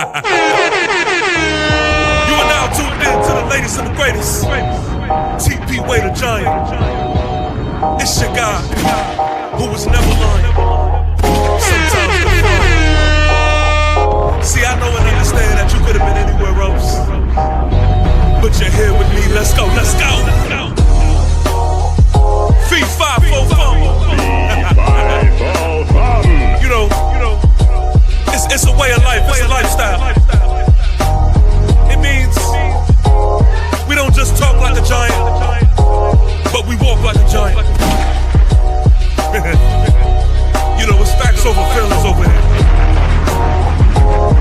You are now tuned in to the latest and the greatest. TP Way the Giant. It's your guy who was never lying. Sometimes defiant. See, I know and understand that you could have been anywhere else, but you're here with me. Let's go, let's go. Fee, five, four, fun. You know, it's a way of life, it's a lifestyle. It means we don't just talk like a giant, but we walk like a giant. You know, it's facts over feelings over here.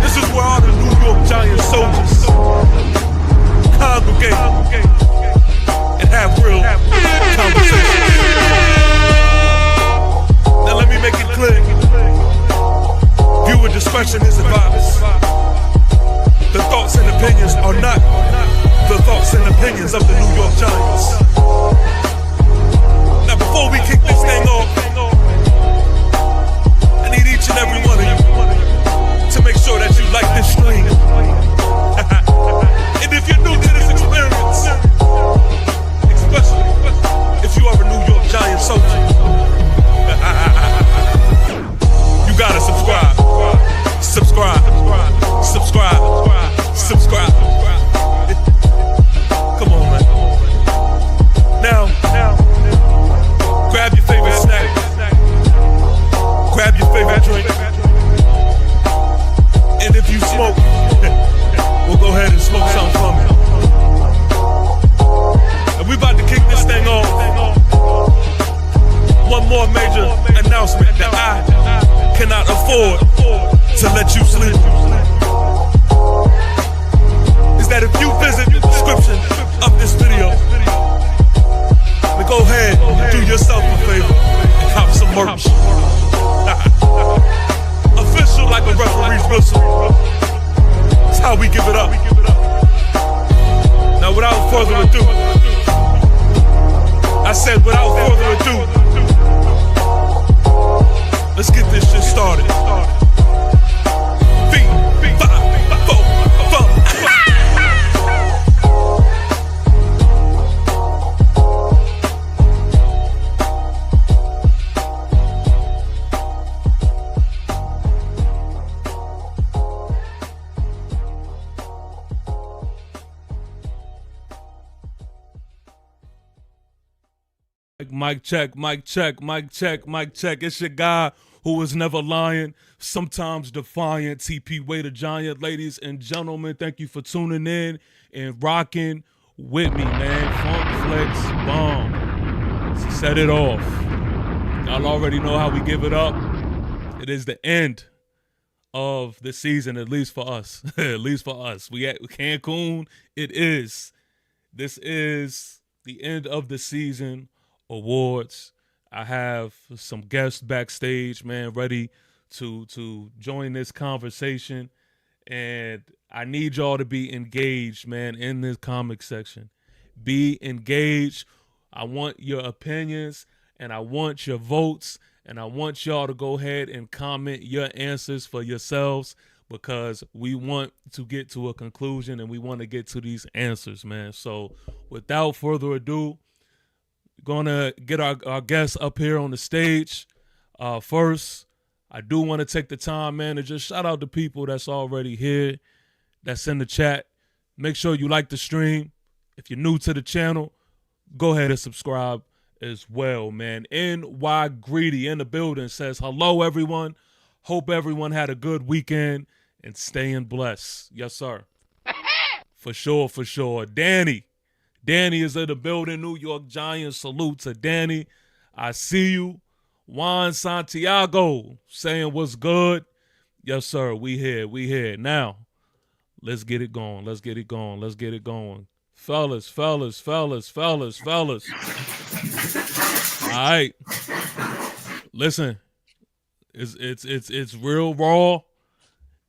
This is where all the New York Giant soldiers congregate and have real conversations. Now let me make it clear. Viewer discretion is advised. The thoughts and opinions are not the thoughts and opinions of the New York Giants. Now before we kick this thing off, I need each and every one of you to make sure that you like this stream. And if you're new to this experience, especially if you are a New York Giants soldier, you gotta subscribe. Subscribe. Subscribe. Subscribe. Come on, man. Now, grab your favorite snack. Grab your favorite drink. And if you smoke, we'll go ahead and smoke something for me. And we about to kick this thing off. One more major announcement that I cannot afford to let you sleep is that if you visit the description of this video, then go ahead and do yourself a favor and cop some merch. Official like a referee's whistle. That's how we give it up. Now without further ado, I said without further ado, let's get this shit started. Feet, 5, 4, 4. Mic check, mic check, mic check, mic check. It's your guy who was never lying, sometimes defiant, TP Way the Giant. Ladies and gentlemen, thank you for tuning in and rocking with me, man. Funk Flex Bomb. Set it off. Y'all already know how we give it up. It is the end of the season, at least for us. At least for us. We at Cancun. It is. This is the end of the season awards. I have some guests backstage, man, ready to join this conversation. And I need y'all to be engaged, man, in this comic section. Be engaged. I want your opinions and I want your votes. And I want y'all to go ahead and comment your answers for yourselves because we want to get to a conclusion and we want to get to these answers, man. So without further ado, gonna get our guests up here on the stage. First, I do want to take the time, man, to just shout out the people that's already here, that's in the chat. Make sure you like the stream. If you're new to the channel, go ahead and subscribe as well, man. NY Greedy in the building says, hello, everyone. Hope everyone had a good weekend and staying blessed. Yes, sir. For sure, for sure. Danny is in the building. New York Giants. Salute to Danny. I see you. Juan Santiago saying what's good. Yes, sir. We here. Now, let's get it going. Let's get it going. Fellas. All right. Listen, it's real raw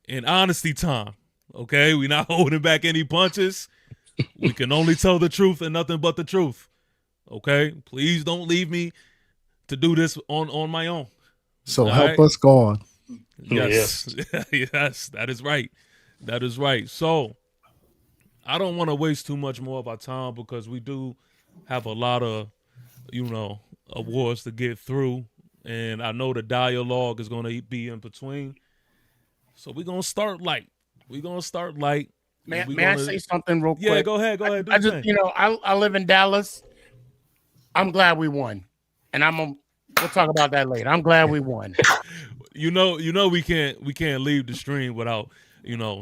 and honesty time. Okay? We're not holding back any punches. We can only tell the truth and nothing but the truth. Okay? Please don't leave me to do this on my own. So help us go on. Yes. Yes, that is right. That is right. So I don't want to waste too much more of our time because we do have a lot of, awards to get through. And I know the dialogue is going to be in between. So we're going to start light. We're going to start light. May I say something real quick? Yeah, go ahead. Go ahead. I just, I live in Dallas. I'm glad we won. And we'll talk about that later. I'm glad we won. we can't leave the stream without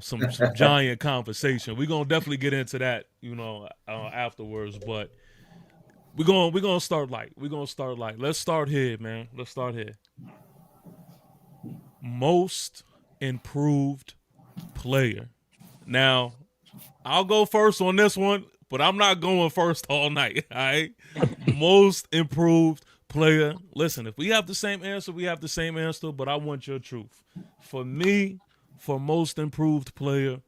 some giant conversation. We're gonna definitely get into that afterwards, but we're gonna start light. Let's start here, man. Let's start here. Most improved player. Now I'll go first on this one, but I'm not going first all night. All right. Most improved player. Listen, if we have the same answer, we have the same answer, but I want your truth. For me, for most improved player,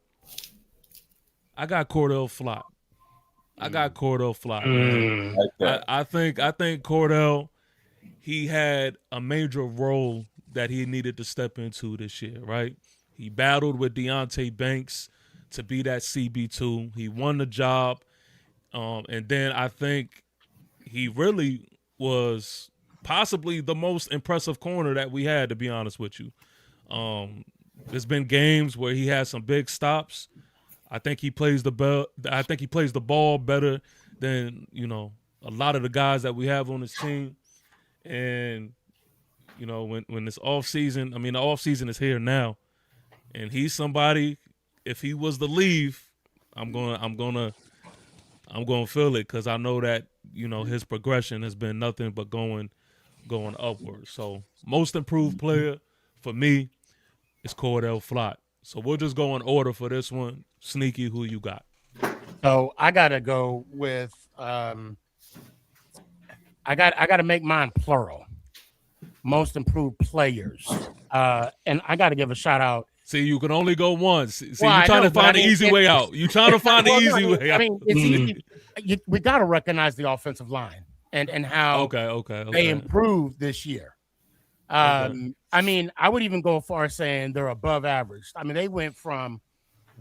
I got Cordell Flott. Man. I think Cordell, he had a major role that he needed to step into this year, right? He battled with Deonte Banks to be that CB2. He won the job. And then I think he really was possibly the most impressive corner that we had, to be honest with you. There's been games where he had some big stops. I think he plays the ball better than, a lot of the guys that we have on this team. And, when this offseason, the offseason is here now, and he's somebody, if he was to leave, I'm gonna feel it, because I know that, his progression has been nothing but going upward. So most improved player for me is Cordell Flott. So we'll just go in order for this one. Sneaky, who you got? So I gotta go with I gotta make mine plural. Most improved players. And I gotta give a shout out. See, you can only go once. See, you're trying to find the easy way out. You're trying to find the easy way out. It's easy. We got to recognize the offensive line and how they improved this year. I would even go as far as saying they're above average. They went from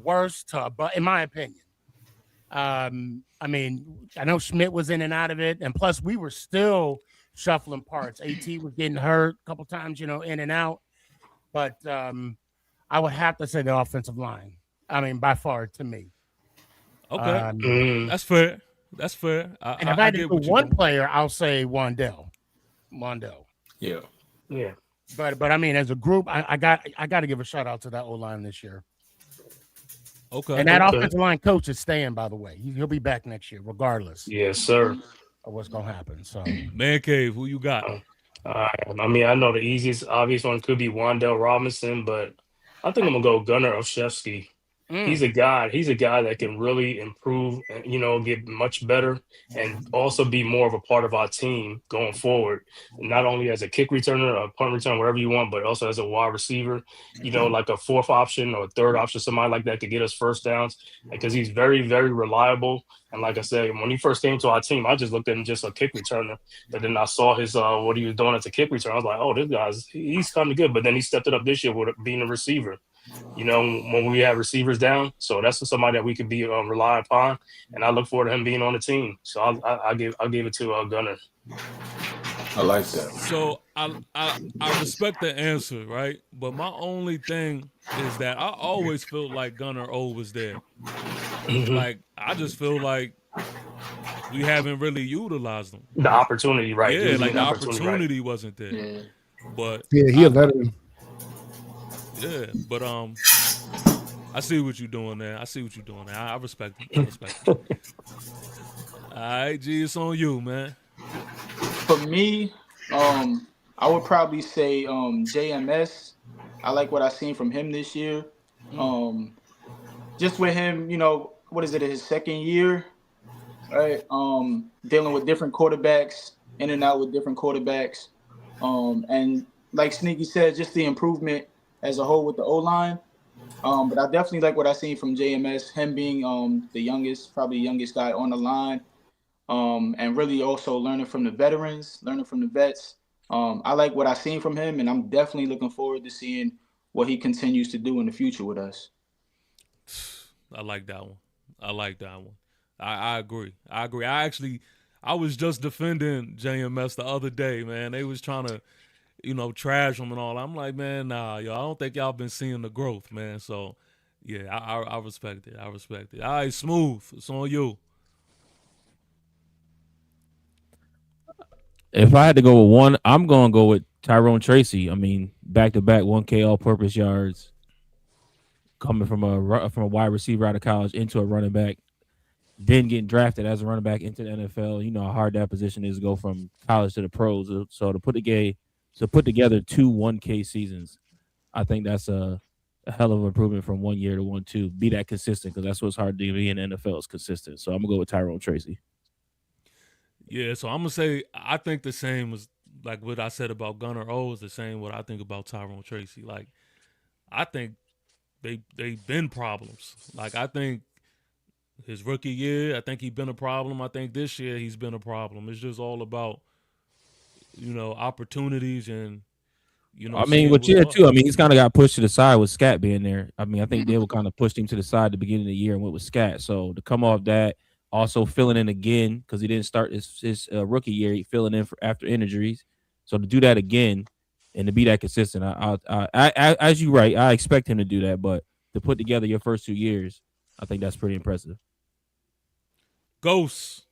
worst to above, in my opinion. I know Schmidt was in and out of it, and plus we were still shuffling parts. AT was getting hurt a couple times, in and out. But I would have to say the offensive line. By far to me. Okay, that's fair. That's fair. And if I had to do one player, I'll say Wandell. Yeah. But as a group, I got to give a shout out to that O-line this year. Okay. And that offensive line coach is staying, by the way. He'll be back next year, regardless. Yes, sir. Of what's gonna happen. So, Man Cave, who you got? I know the easiest, obvious one could be Wandell Robinson, but I think I'm gonna go Gunnar Olszewski. He's a guy that can really improve, get much better, and also be more of a part of our team going forward. Not only as a kick returner, a punt returner, whatever you want, but also as a wide receiver, like a fourth option or a third option, somebody like that could get us first downs, because he's very, very reliable. And like I said, when he first came to our team, I just looked at him just a kick returner. But then I saw his what he was doing as a kick returner. I was like, oh, he's kind of good. But then he stepped it up this year with being a receiver. When we have receivers down, so that's somebody that we could be rely upon, and I look forward to him being on the team. So I'll give it to Gunnar. I like that. So I respect the answer, right? But my only thing is that I always felt like Gunnar O was there. Like I just feel like we haven't really utilized him. The opportunity, right? Yeah, like the opportunity wasn't there. Yeah. But he a veteran. Yeah, but I see what you're doing there. I respect it. All right, G, it's on you, man. For me, I would probably say JMS. I like what I've seen from him this year. Just with him, what is it, his second year, right? Dealing with different quarterbacks, in and out with different quarterbacks. And like Sneaky said, just the improvement as a whole with the O-line. But I definitely like what I've seen from JMS, him being probably the youngest guy on the line, and really also learning from the veterans, learning from the vets. I like what I've seen from him, and I'm definitely looking forward to seeing what he continues to do in the future with us. I like that one. I agree. I was just defending JMS the other day, man. They was trying to, trash him and all. I'm like, man, nah, yo, I don't think y'all been seeing the growth, man. So, yeah, I respect it. All right, Smooth, it's on you. If I had to go with one, I'm going to go with Tyrone Tracy. I mean, back-to-back 1K all-purpose yards, coming from a wide receiver out of college into a running back, then getting drafted as a running back into the NFL. You know how hard that position is to go from college to the pros. So to put together 2 1K seasons, I think that's a hell of an improvement from 1 year to 1-2. Be that consistent, because that's what's hard to be in the NFL is consistent. So I'm gonna go with Tyrone Tracy. Yeah, so I'm gonna say I think the same as like what I said about Gunnar O is the same what I think about Tyrone Tracy. Like, I think they've been problems. Like, I think his rookie year, I think he's been a problem. I think this year he's been a problem. It's just all about, opportunities and, I mean, with year 2, I mean, he's kind of got pushed to the side with Scat being there. I mean, I think they were kind of pushed him to the side at the beginning of the year and went with Scat. So to come off that, also filling in again because he didn't start his rookie year, he filling in after injuries. So to do that again and to be that consistent, I as you right, I expect him to do that. But to put together your first 2 years, I think that's pretty impressive. Ghost,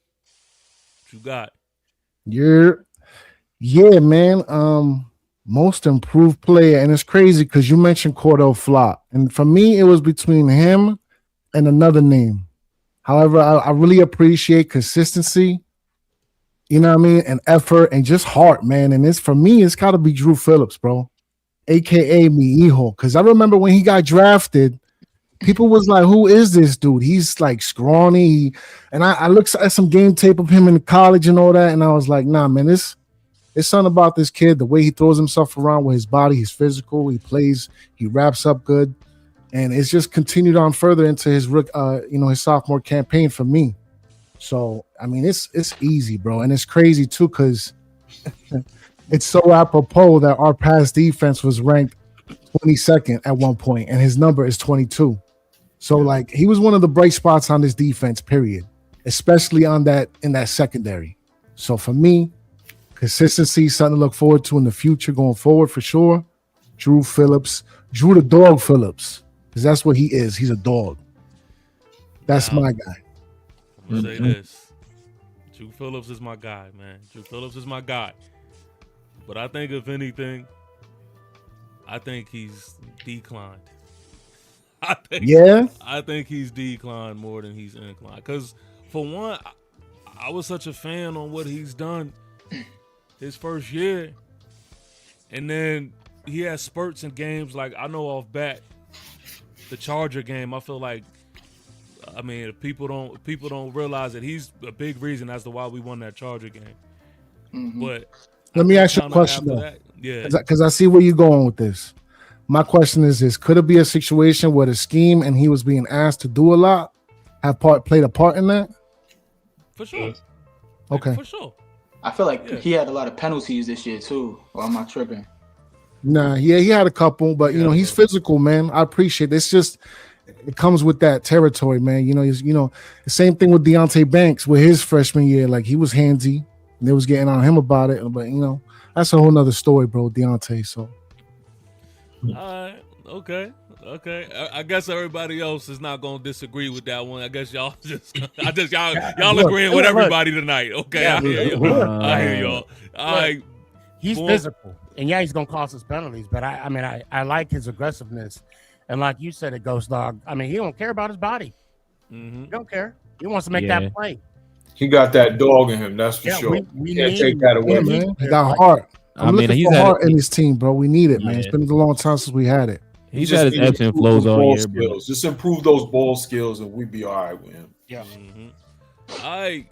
what you got? Yeah, man. Most improved player, and it's crazy because you mentioned Cordell Flott, and for me, it was between him and another name. However, I really appreciate consistency, you know what I mean, and effort and just heart, man. And for me, it's got to be Drew Phillips, bro, aka Mi Hijo. Because I remember when he got drafted, people was like, "Who is this dude? He's like scrawny." And I looked at some game tape of him in college and all that, and I was like, "Nah, man, it's something about this kid. The way he throws himself around with his body, he's physical. He plays, he wraps up good." And it's just continued on further into his his sophomore campaign for me. So I mean, it's easy, bro, and it's crazy too because it's so apropos that our pass defense was ranked 22nd at one point, and his number is 22. So like, he was one of the bright spots on this defense, period, especially in that secondary. So for me, consistency, something to look forward to in the future, going forward for sure. Drew Phillips, Drew the Dog Phillips. Because that's what he is. He's a dog. That's my guy. I'm gonna say this. Drew Phillips is my guy, man. Drew Phillips is my guy. But I think, if anything, I think he's declined. I think he's declined more than he's inclined. Because, for one, I was such a fan on what he's done his first year. And then he has spurts in games. Like, I know off bat, the Charger game, I feel like, I mean, if people don't realize that he's a big reason as to why we won that Charger game. Mm-hmm. But let me ask you a question though. Yeah, because I see where you're going with this. My question is this: could it be a situation where the scheme and he was being asked to do a lot played a part in that? For sure. Okay. For sure. I feel like he had a lot of penalties this year too. Or am I tripping? Nah, yeah, he had a couple, but he's physical, man. I appreciate it. It's just it comes with that territory, man. The same thing with Deonte Banks with his freshman year. Like, he was handsy, and they was getting on him about it. But that's a whole nother story, bro. Deonte. So, okay. I guess everybody else is not gonna disagree with that one. I guess y'all y'all agreeing with everybody tonight. Okay, I hear you. I hear y'all. All right. He's physical, and he's gonna cost us penalties. But I like his aggressiveness, and like you said, it Ghost Dog. I mean, he don't care about his body. Mm-hmm. He don't care. He wants to make that play. He got that dog in him. That's for sure. We can't take that away. Yeah, man. He got heart. I'm looking for heart in his team, bro. We need it, man. It's been a long time since we had it. He's had his ebbs and flows all year, bro. Just improve those ball skills, and we'd be all right with him. Yeah. Mm-hmm. All right.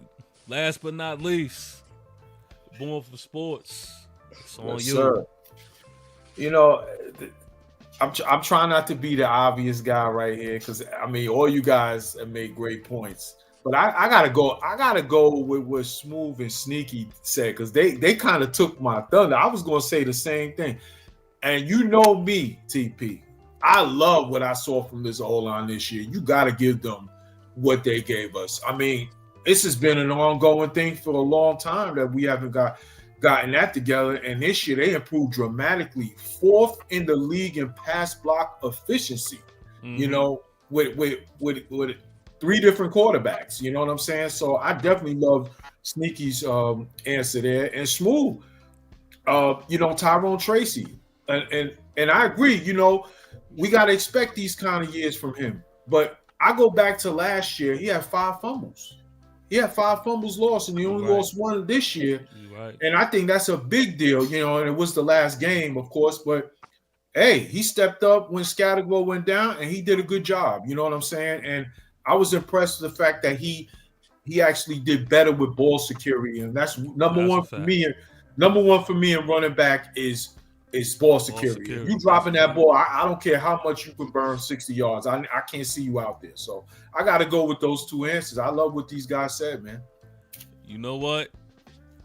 Last but not least, Born for Sports. It's on you. Sir. I'm trying not to be the obvious guy right here because I mean, all you guys have made great points, but I gotta go with what Smooth and Sneaky said because they kind of took my thunder. I was gonna say the same thing, and you know me, TP. I love what I saw from this O-line this year. You got to give them what they gave us. I mean, this has been an ongoing thing for a long time that we haven't gotten that together. And this year they improved dramatically. 4th in the league in pass block efficiency. You know, with 3 different quarterbacks. You know what I'm saying? So I definitely love Sneaky's answer there. And Smooth, Tyrone Tracy. And I agree, we got to expect these kind of years from him. But I go back to last year, he had 5 fumbles. He had 5 fumbles lost, and he only lost 1 this year. Right. And I think that's a big deal, and it was the last game, of course. But, hey, he stepped up when Scattergo went down, and he did a good job. You know what I'm saying? And I was impressed with the fact that he actually did better with ball security. And that's number one for me. Number one for me in running back is ball security. If you dropping that ball, I don't care how much you can burn 60 yards. I can't see you out there. So I got to go with those 2 answers. I love what these guys said, man. You know what?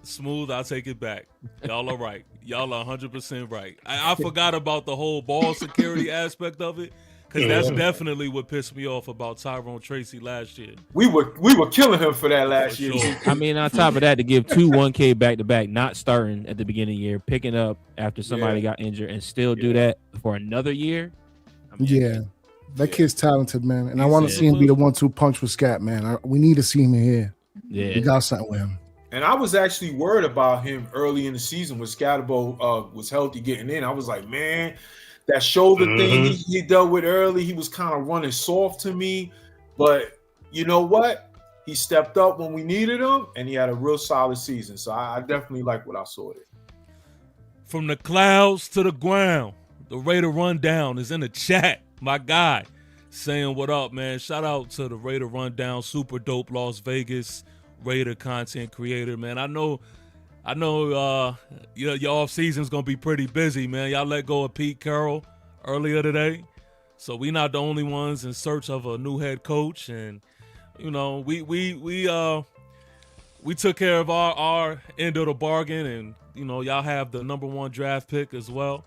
Smooth, I'll take it back. Y'all are right. Y'all are 100% right. I forgot about the whole ball security aspect of it, because that's definitely what pissed me off about Tyrone Tracy last year. We were killing him for that last year. Sure. I mean, on top of that, to give 2 1K back-to-back, not starting at the beginning of the year, picking up after somebody got injured, and still do that for another year. I mean, that kid's talented, man. And I want to see him be the 1-2 punch with Scat, man. We need to see him in here. Yeah. We got something with him. And I was actually worried about him early in the season when Scatterbo was healthy getting in. I was like, man, that shoulder thing he dealt with early, he was kind of running soft to me. But you know what? He stepped up when we needed him, and he had a real solid season. So I definitely like what I saw there. From the clouds to the ground, the Raider Rundown is in the chat. My guy saying what up, man. Shout out to the Raider Rundown, super dope Las Vegas Raider content creator, man. I know your off season's gonna be pretty busy, man. Y'all let go of Pete Carroll earlier today, so we not the only ones in search of a new head coach. And we took care of our end of the bargain, and y'all have the number 1 draft pick as well.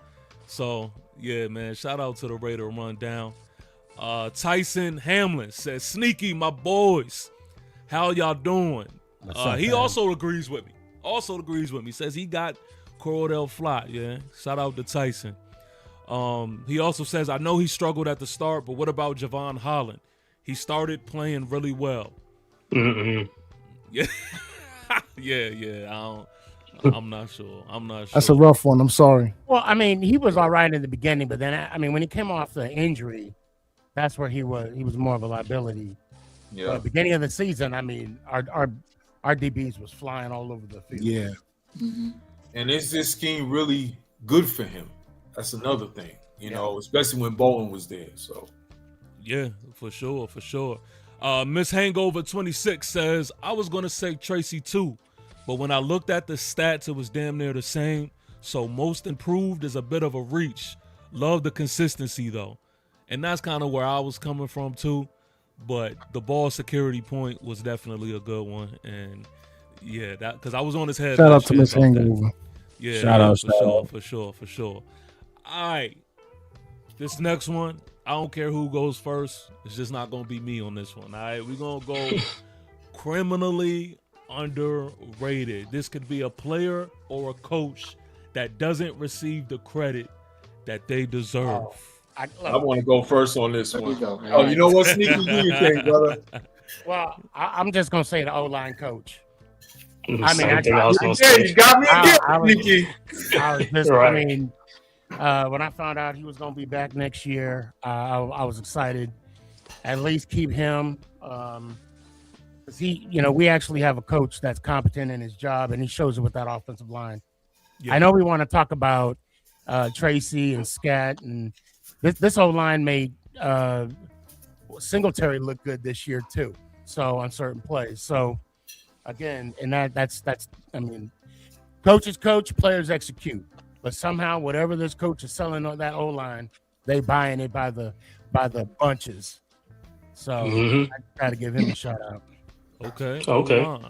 So yeah, man, shout out to the Raider Rundown. Tyson Hamlin says, Sneaky, my boys, how y'all doing? He also agrees with me. Says he got Cordell Flott. Yeah, shout out to Tyson. He also says, I know he struggled at the start, but what about Javon Holland? He started playing really well. Yeah, yeah. I'm not sure. That's a rough one. I'm sorry. Well, I mean, he was all right in the beginning, but then when he came off the injury, that's where he was more of a liability. Yeah. At the beginning of the season, I mean, our DBs was flying all over the field. Yeah. Mm-hmm. And is this scheme really good for him? That's another thing, you know, especially when Bowen was there. So, yeah, for sure. Miss Hangover 26 says, I was going to say Tracy too, but when I looked at the stats, it was damn near the same. So most improved is a bit of a reach. Love the consistency though. And that's kind of where I was coming from too. But the ball security point was definitely a good one. And yeah, that because I was on his head. Shout out to Miss Hangover. Yeah, shout out. For sure. All right. This next one, I don't care who goes first. It's just not going to be me on this one. All right. We're going to go criminally underrated. This could be a player or a coach that doesn't receive the credit that they deserve. I want to go first on this one. You know what, Sneaky? Do you think, brother? Well, I'm just going to say the O-line coach. You got me again, Sneaky. When I found out he was going to be back next year, I was excited. At least keep him. Because we actually have a coach that's competent in his job, and he shows it with that offensive line. Yeah. I know we want to talk about Tracy and Scat, and this O-line made Singletary look good this year too. So on certain plays. So again, and that's coaches coach, players execute. But somehow, whatever this coach is selling on that O-line, they buying it by the bunches. So I got to give him a shout out. Okay.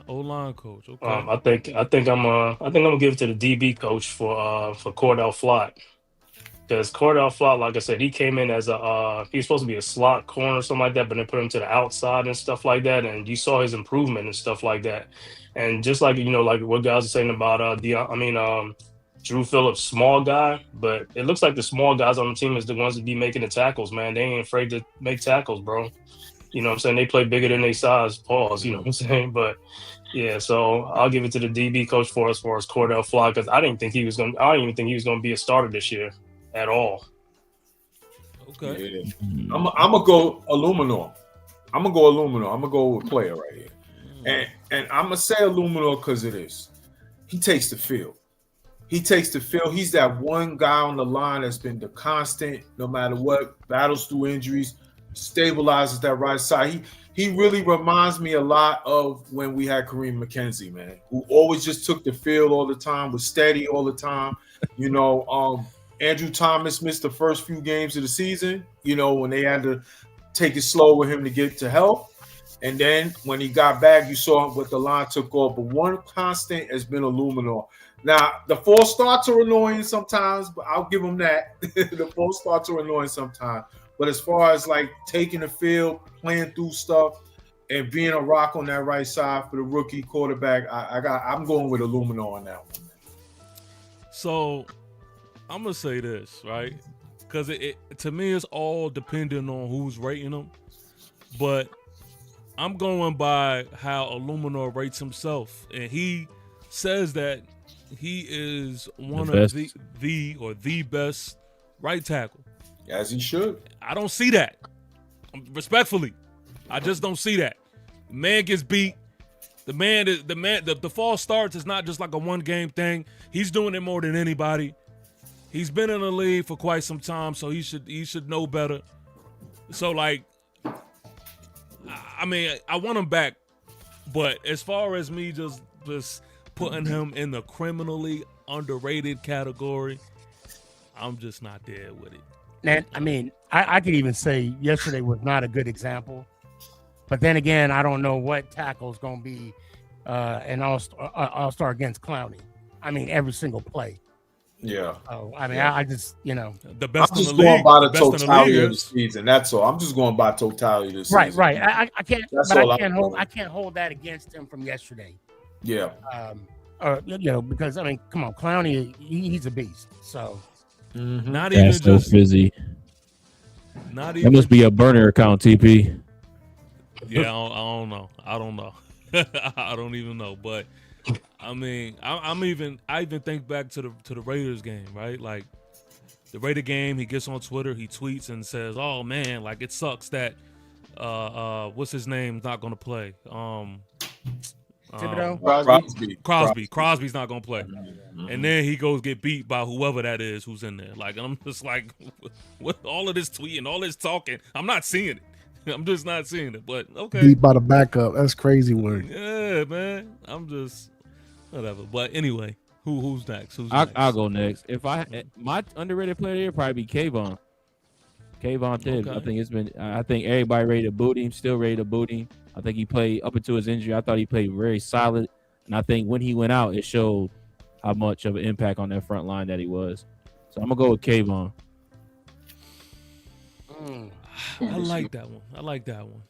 O-line coach. Okay. I think I'm gonna give it to the DB coach for Cordell Flott. Because Cordell Flott, like I said, he came in as he was supposed to be a slot corner or something like that, but they put him to the outside and stuff like that. And you saw his improvement and stuff like that. And just like, like what guys are saying about Drew Phillips, small guy, but it looks like the small guys on the team is the ones that be making the tackles, man. They ain't afraid to make tackles, bro. You know what I'm saying? They play bigger than they size, pause, you know what I'm saying? But yeah, so I'll give it to the DB coach for as far as Cordell Flott, because I didn't even think he was gonna be a starter this year at all. Okay. Yeah. I'm gonna go Illuminor. I'm gonna go with player right here. And I'm gonna say Illuminor because it is. He takes the field. He's that one guy on the line that's been the constant, no matter what, battles through injuries, stabilizes that right side. He really reminds me a lot of when we had Kareem McKenzie, man, who always just took the field all the time, was steady all the time. Andrew Thomas missed the first few games of the season, when they had to take it slow with him to get to health. And then when he got back, you saw what the line took off. But one constant has been Illuminor. Now, the false starts are annoying sometimes, but I'll give him that. The false starts are annoying sometimes. But as far as like taking the field, playing through stuff, and being a rock on that right side for the rookie quarterback, I'm going with Illuminor on that one. So I'm gonna say this, right? Because it to me it's all dependent on who's rating them. But I'm going by how Illuminor rates himself, and he says that he is one of the best right tackle. As he should. I don't see that. Respectfully, I just don't see that. The man gets beat. The false starts is not just like a one game thing. He's doing it more than anybody. He's been in the league for quite some time, so he should know better. So like, I mean, I want him back, but as far as me just putting him in the criminally underrated category, I'm just not there with it. And I mean, I could even say yesterday was not a good example, but then again, I don't know what tackle is going to be an all-star against Clowney. I mean, every single play. Yeah. Oh, I mean, I just, the best I'm just in the going league. by the totality of the season. That's all. I'm just going by totality of the season. Right. I can't. That's but I can't hold that against him from yesterday. Yeah. Because I mean, come on, Clowney, he's a beast. So. Mm-hmm. Not That's even so busy. Not even. That must be a burner account, TP. Yeah, I don't know. I don't even know. But I mean, I even think back to the Raiders game, right? Like the Raider game, he gets on Twitter, he tweets and says, "Oh man, like it sucks that what's his name's not going to play." Crosby's not gonna play, and then he goes get beat by whoever that is who's in there. Like, I'm just like, what? All of this tweeting, all this talking, I'm not seeing it. I'm just not seeing it. But okay, beat by the backup. That's crazy word. Yeah, man. I'm just whatever. But anyway, who's next? I'll go next. My underrated player here probably be Kayvon. Kayvon Tibbs. Okay. I think everybody ready to boot him. Still ready to boot him. I think he played up until his injury. I thought he played very solid. And I think when he went out, it showed how much of an impact on that front line that he was. So I'm going to go with Kayvon. I like that one.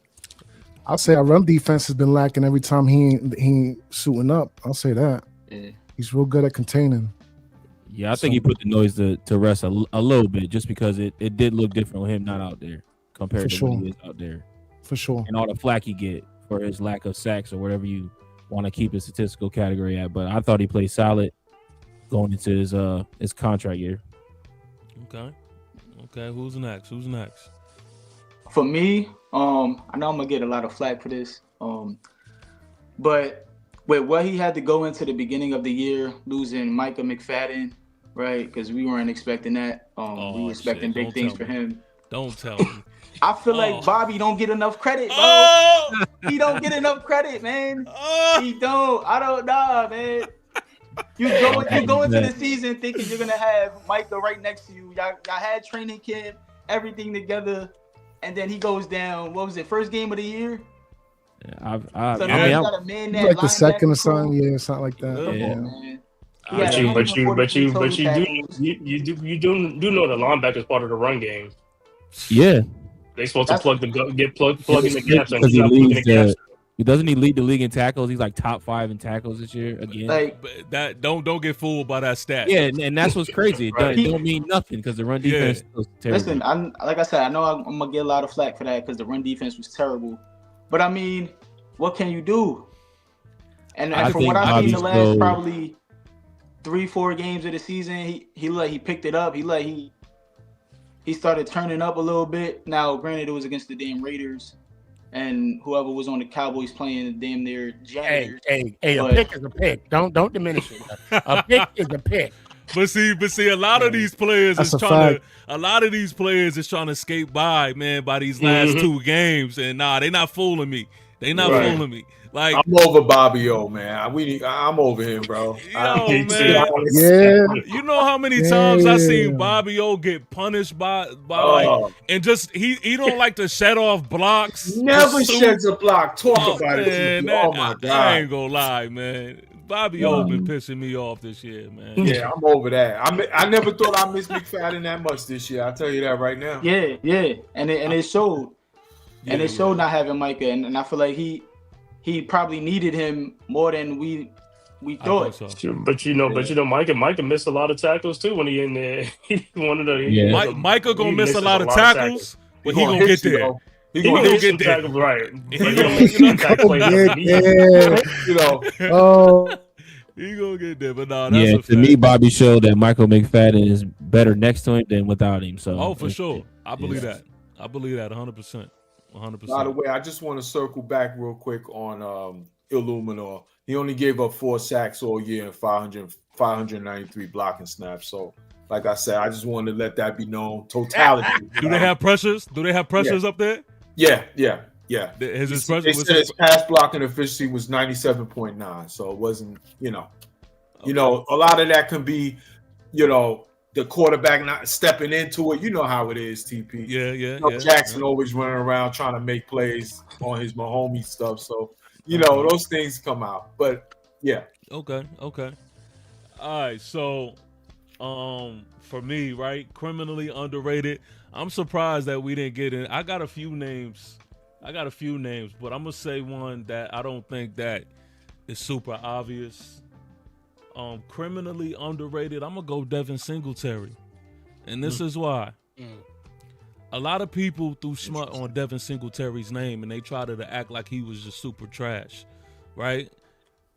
I'll say our run defense has been lacking every time he ain't suiting up. I'll say that. Yeah. He's real good at containing. Yeah, I think he put the noise to rest a little bit just because it did look different with him not out there compared to when he is out there. For sure. And all the flack he get for his lack of sacks or whatever you want to keep his statistical category at. But I thought he played solid going into his contract year. Okay. Who's next? For me, I know I'm gonna get a lot of flack for this. But with what he had to go into the beginning of the year, losing Micah McFadden, right? Because we weren't expecting that. We were expecting big things for him. Don't tell me. I feel like Bobby don't get enough credit, bro. He don't get enough credit, man. He don't. I don't know, man. You go into the season thinking you're gonna have Micah right next to you. Y'all had training camp, everything together, and then he goes down. What was it? First game of the year. Yeah, like the second or something. Yeah, something like that. Yeah. But you do know the linebacker is part of the run game. Yeah, They supposed to plug in the gaps, and because he's not plugging the gaps. Doesn't he lead the league in tackles? He's like top 5 in tackles this year again. Like that, don't get fooled by that stat. Yeah, and that's what's crazy. Right. It don't mean nothing because the run defense was terrible. listen, like I said, I know I'm gonna get a lot of flack for that because the run defense was terrible. But I mean, what can you do? And from what I've seen the last probably 3-4 games of the season, he picked it up. He started turning up a little bit. Now, granted, it was against the damn Raiders and whoever was on the Cowboys playing damn near janitors. Hey, a pick is a pick. Don't diminish it. A pick is a pick. But see, a lot of these players is trying to skate by these last 2 games, and they not fooling me. They not fooling me. Like, I'm over Bobby O, man. I'm over him, bro. Man. Yeah. You know how many times I seen Bobby O get punished by and just he don't like to shed off blocks. Never sheds a block. Talk about man, it. Oh my God. I ain't gonna lie, man. Bobby O been pissing me off this year, man. Yeah, I'm over that. I never thought I missed McFadden that much this year. I'll tell you that right now. Yeah. And it showed. And it showed not having Micah. And I feel like he probably needed him more than we thought. So. Sure, but Micah missed a lot of tackles too when he in there. Micah gonna miss a lot of tackles, but he gonna get there. He gonna get there, right? He gonna get there, but no, that's to me, Bobby showed that Michael McFadden is better next to him than without him. So, for sure, I believe that. I believe that 100%. 100%. By the way, I just want to circle back real quick on Illuminor. He only gave up 4 sacks all year and 593 blocking snaps. So, like I said, I just wanted to let that be known. Totality. Do they have pressures? Up there? Yeah. His his pass blocking efficiency was 97.9. So it wasn't, a lot of that can be, the quarterback not stepping into it. You know how it is, TP. Yeah. Jackson always running around trying to make plays on his Mahomes stuff. So, those things come out. But yeah. Okay. All right. So, for me, right, criminally underrated. I'm surprised that we didn't get in. I got a few names, but I'm gonna say one that I don't think that is super obvious. Criminally underrated, I'm gonna go Devin Singletary, and this is why. A lot of people threw smut on Devin Singletary's name, and they tried to act like he was just super trash, right?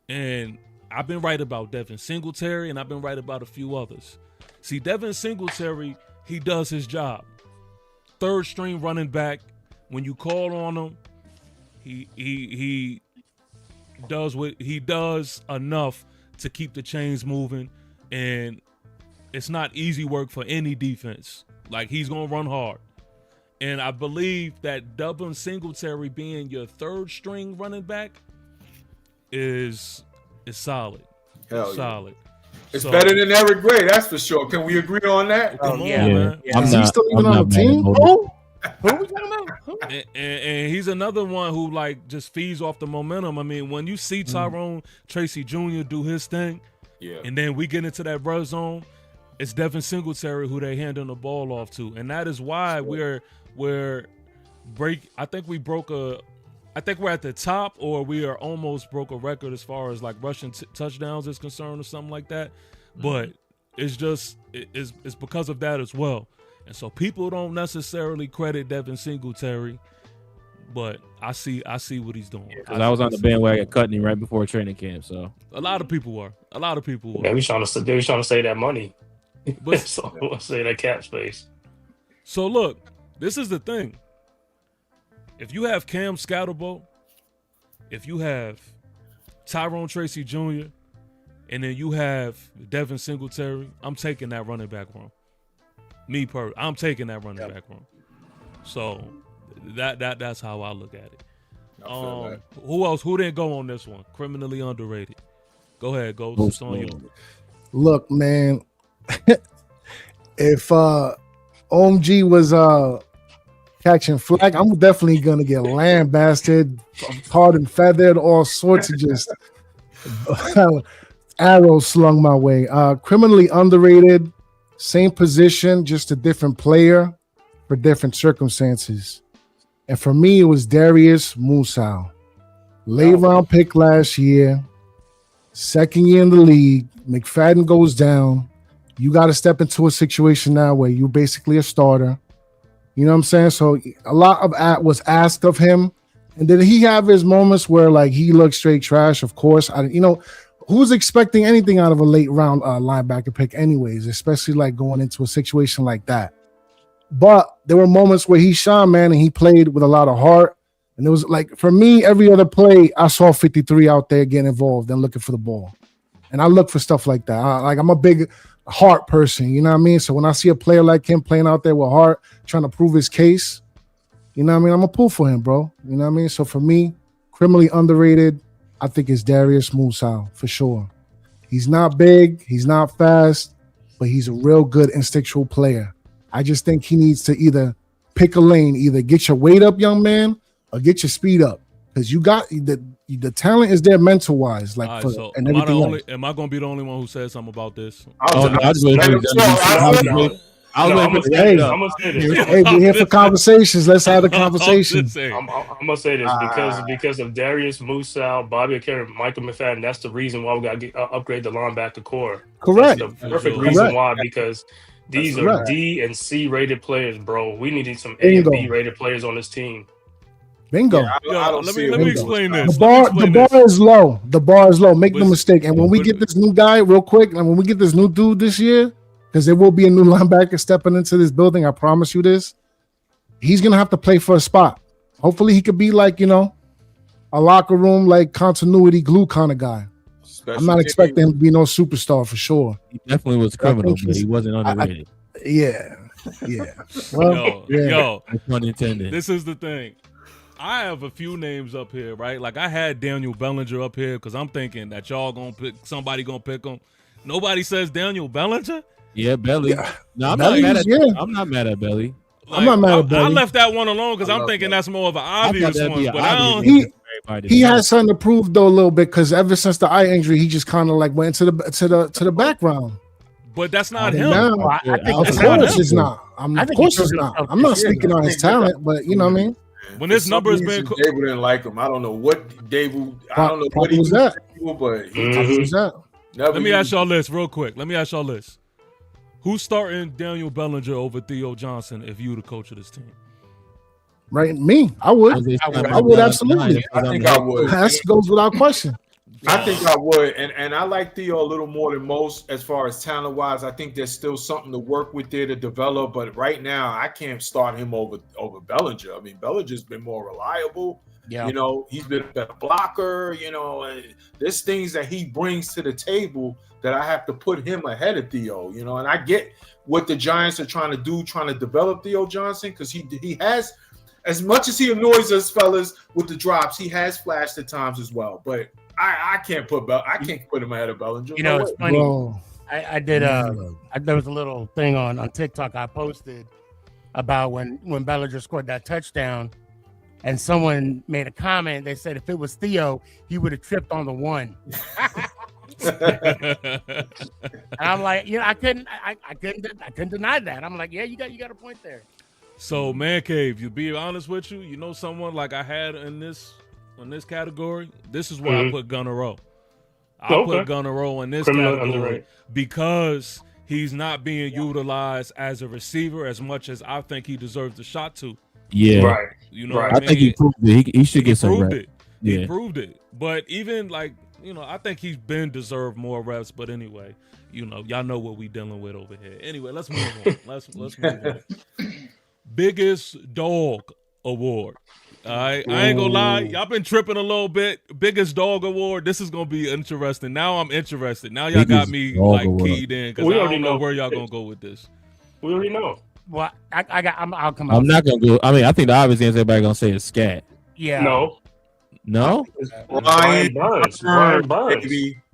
And I've been right about Devin Singletary, and I've been right about a few others. See, Devin Singletary, he does his job. 3rd string running back. When you call on him, he does what he does enough to keep the chains moving, and it's not easy work for any defense. Like, he's gonna run hard, and I believe that Devin Singletary being your 3rd string running back is solid. Solid. It's better than Eric Gray, that's for sure. Can we agree on that? Come on, man. Is he still even on the team? Who are we talking about? And he's another one who just feeds off the momentum. I mean, when you see Tyrone Tracy Jr. do his thing, and then we get into that red zone, it's Devin Singletary who they handing the ball off to, and that is why I think we're at the top, or we are almost broke a record as far as rushing touchdowns is concerned, or something like that. But it's because of that as well. And so people don't necessarily credit Devin Singletary, but I see what he's doing. Because I was on the bandwagon cutting him right before training camp. So a lot of people were. They were trying to save that money. But so let's say that cap space. So look, this is the thing. If you have Cam Scatterbo, if you have Tyrone Tracy Jr., and then you have Devin Singletary, I'm taking that running back room. I'm taking that running back room. So that's how I look at it. Who else? Who didn't go on this one? Criminally underrated. Go ahead, go. It's on you. Look, man. If OMG was catching flag, I'm definitely gonna get lambasted, tarred and feathered, all sorts of just arrow slung my way. Criminally underrated, same position, just a different player for different circumstances. And for me, it was Darius Musa. Late round pick last year, second year in the league. McFadden goes down. You got to step into a situation now where you're basically a starter. You know what I'm saying? So a lot of was asked of him. And did he have his moments where like he looked straight trash? Of course. Who's expecting anything out of a late round linebacker pick anyways, especially like going into a situation like that. But there were moments where he shined, man, and he played with a lot of heart. And it was like, for me, every other play, I saw 53 out there getting involved and looking for the ball. And I look for stuff like that. I'm a big heart person, you know what I mean? So when I see a player like him playing out there with heart, trying to prove his case, you know what I mean? I'm a pull for him, bro. You know what I mean? So for me, criminally underrated, I think it's Darius Musa for sure. He's not big, he's not fast, but he's a real good instinctual player. I just think he needs to either pick a lane, either get your weight up, young man, or get your speed up. Because you got the talent is there mental wise, like right, for, so and everything else. Am I gonna be the only one who says something about this? I'm gonna say this. Hey, we're here for conversations. Let's have the conversation. I'm gonna say this because of Darius Musa, Bobby Carey, Michael McFadden. That's the reason why we got to upgrade the linebacker core. Correct. That's the perfect reason why, because these are D and C rated players, bro. We needed some A and B rated players on this team. Bingo. Yeah, let me explain this. The bar is low. The bar is low. Make no mistake. And when we get this new guy, real quick, and when we get this new dude this year, because there will be a new linebacker stepping into this building, I promise you this. He's gonna have to play for a spot. Hopefully, he could be like a locker room like continuity glue kind of guy. I'm not expecting him to be no superstar for sure. He definitely was criminal, but he wasn't underrated. Yeah. Well, yo, pun intended. This is the thing. I have a few names up here, right? Like I had Daniel Bellinger up here because I'm thinking that y'all gonna pick somebody gonna pick him. Nobody says Daniel Bellinger. Yeah, Belly. Yeah. No, I'm not mad at Belly. Like, I'm not mad at Belly. I left that one alone because I'm thinking that's more of an obvious one. But he has something to prove though a little bit because ever since the eye injury, he just kind of like went to the background. But that's not him. Now, I think of course it's not. Of course it's not. I'm not speaking on his talent, but you know what I mean. When his number has been, David didn't like him. I don't know what David. I don't know what he was that. But let me ask y'all this real quick. Who's starting Daniel Bellinger over Theo Johnson if you the coach of this team? Right, me. I would absolutely. I think I would. That goes without question. I think I would, and I like Theo a little more than most as far as talent wise. I think there's still something to work with there to develop, but right now I can't start him over Bellinger. I mean, Bellinger's been more reliable. Yeah, he's been a better blocker. And there's things that he brings to the table that I have to put him ahead of Theo. And I get what the Giants are trying to do, trying to develop Theo Johnson because he has, as much as he annoys us fellas with the drops, he has flashed at times as well, but. I can't put him ahead of Bellinger. It's funny. Bro. I did there was a little thing on TikTok I posted about when Bellinger scored that touchdown, and someone made a comment. They said if it was Theo, he would have tripped on the one. And I'm like, I couldn't deny that. I'm like, yeah, you got a point there. So, Man Cave, to be honest with you, someone like I had in this category, this is where I put Gunnar Rowe. Put Gunnar Rowe in this category because he's not being utilized as a receiver as much as I think he deserves the shot to. Yeah, right. What I mean? think he proved it. He should get some reps. He proved it. But even I think he's been deserved more reps. But anyway, y'all know what we dealing with over here. Anyway, let's move on. Let's move on. Biggest Dog Award. All right, I ain't gonna lie, y'all been tripping a little bit. Biggest Dog Award. This is gonna be interesting. Now I'm interested. Now y'all got me keyed in because I don't know where y'all gonna go with this. We already know. Well, I'll come. I'm not gonna go. I mean, I think the obvious answer everybody gonna say is Scat. Yeah. No. Brian Burns.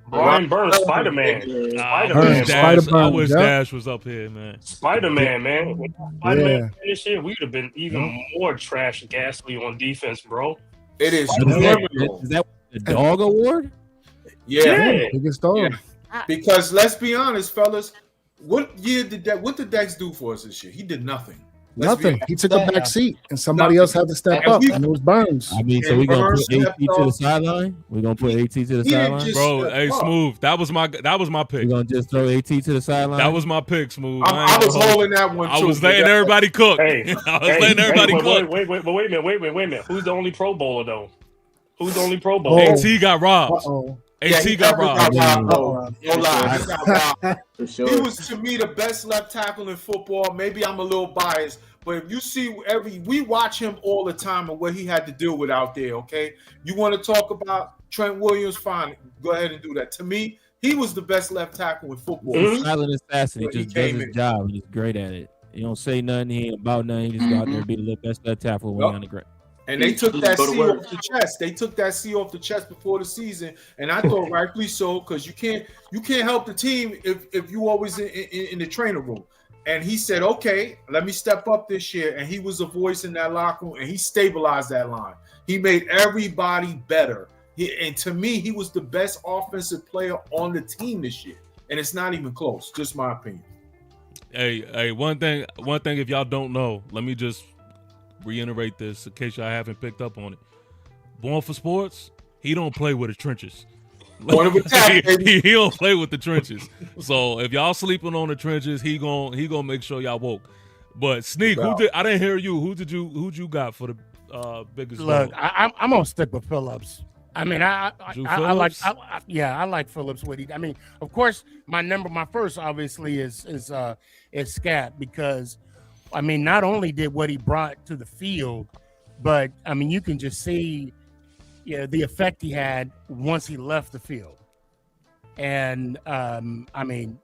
Brian Burns, Spider-Man. I wish Dash was up here, man. Spider-Man, man. Spider-Man this year, we would have been even more trash and ghastly on defense, bro. It is. Is that the Dog Award? Yeah. Biggest dog. Because let's be honest, fellas, what did Dex do for us this year? He did nothing. Nothing. He took a back seat, and somebody else had to step up, and it was Burns. I mean, so we're gonna put AT to the sideline. We're gonna put AT to the sideline, bro. Hey, Smooth, that was my pick. We're gonna just throw AT to the sideline. That was my pick, Smooth. I was holding that one. I was letting everybody cook. Hey, I was letting everybody cook. Wait a minute. Who's the only Pro Bowler though? Who's the only Pro Bowler? AT got robbed. AT got robbed. No lie. For sure. He was to me the best left tackle in football. Maybe I'm a little biased, but if you see we watch him all the time and what he had to deal with out there. Okay, you want to talk about Trent Williams? Fine, go ahead and do that. To me, he was the best left tackle in football. Silent assassin. He just does his job. He's great at it. He don't say nothing. He ain't about nothing. He just go out there and be the best left tackle when on the ground. And they took that C off the chest. They took that C off the chest before the season, and I thought rightfully so, because you can't help the team if you always in the training room. And he said, "Okay, let me step up this year." And he was a voice in that locker room, and he stabilized that line. He made everybody better. And to me, he was the best offensive player on the team this year, and it's not even close. Just my opinion. Hey, one thing. If y'all don't know, let me just reiterate this in case y'all haven't picked up on it. Born for Sports, he don't play with the trenches. He don't play with the trenches. So if y'all sleeping on the trenches, he gonna make sure y'all woke. But Sneak, I didn't hear you. Who'd you got for the biggest? Look, I'm gonna stick with Phillips. I mean, I like Phillips. I mean, of course, my first obviously is Scat, because I mean, not only did what he brought to the field, but I mean, you can just see, the effect he had once he left the field. And I mean,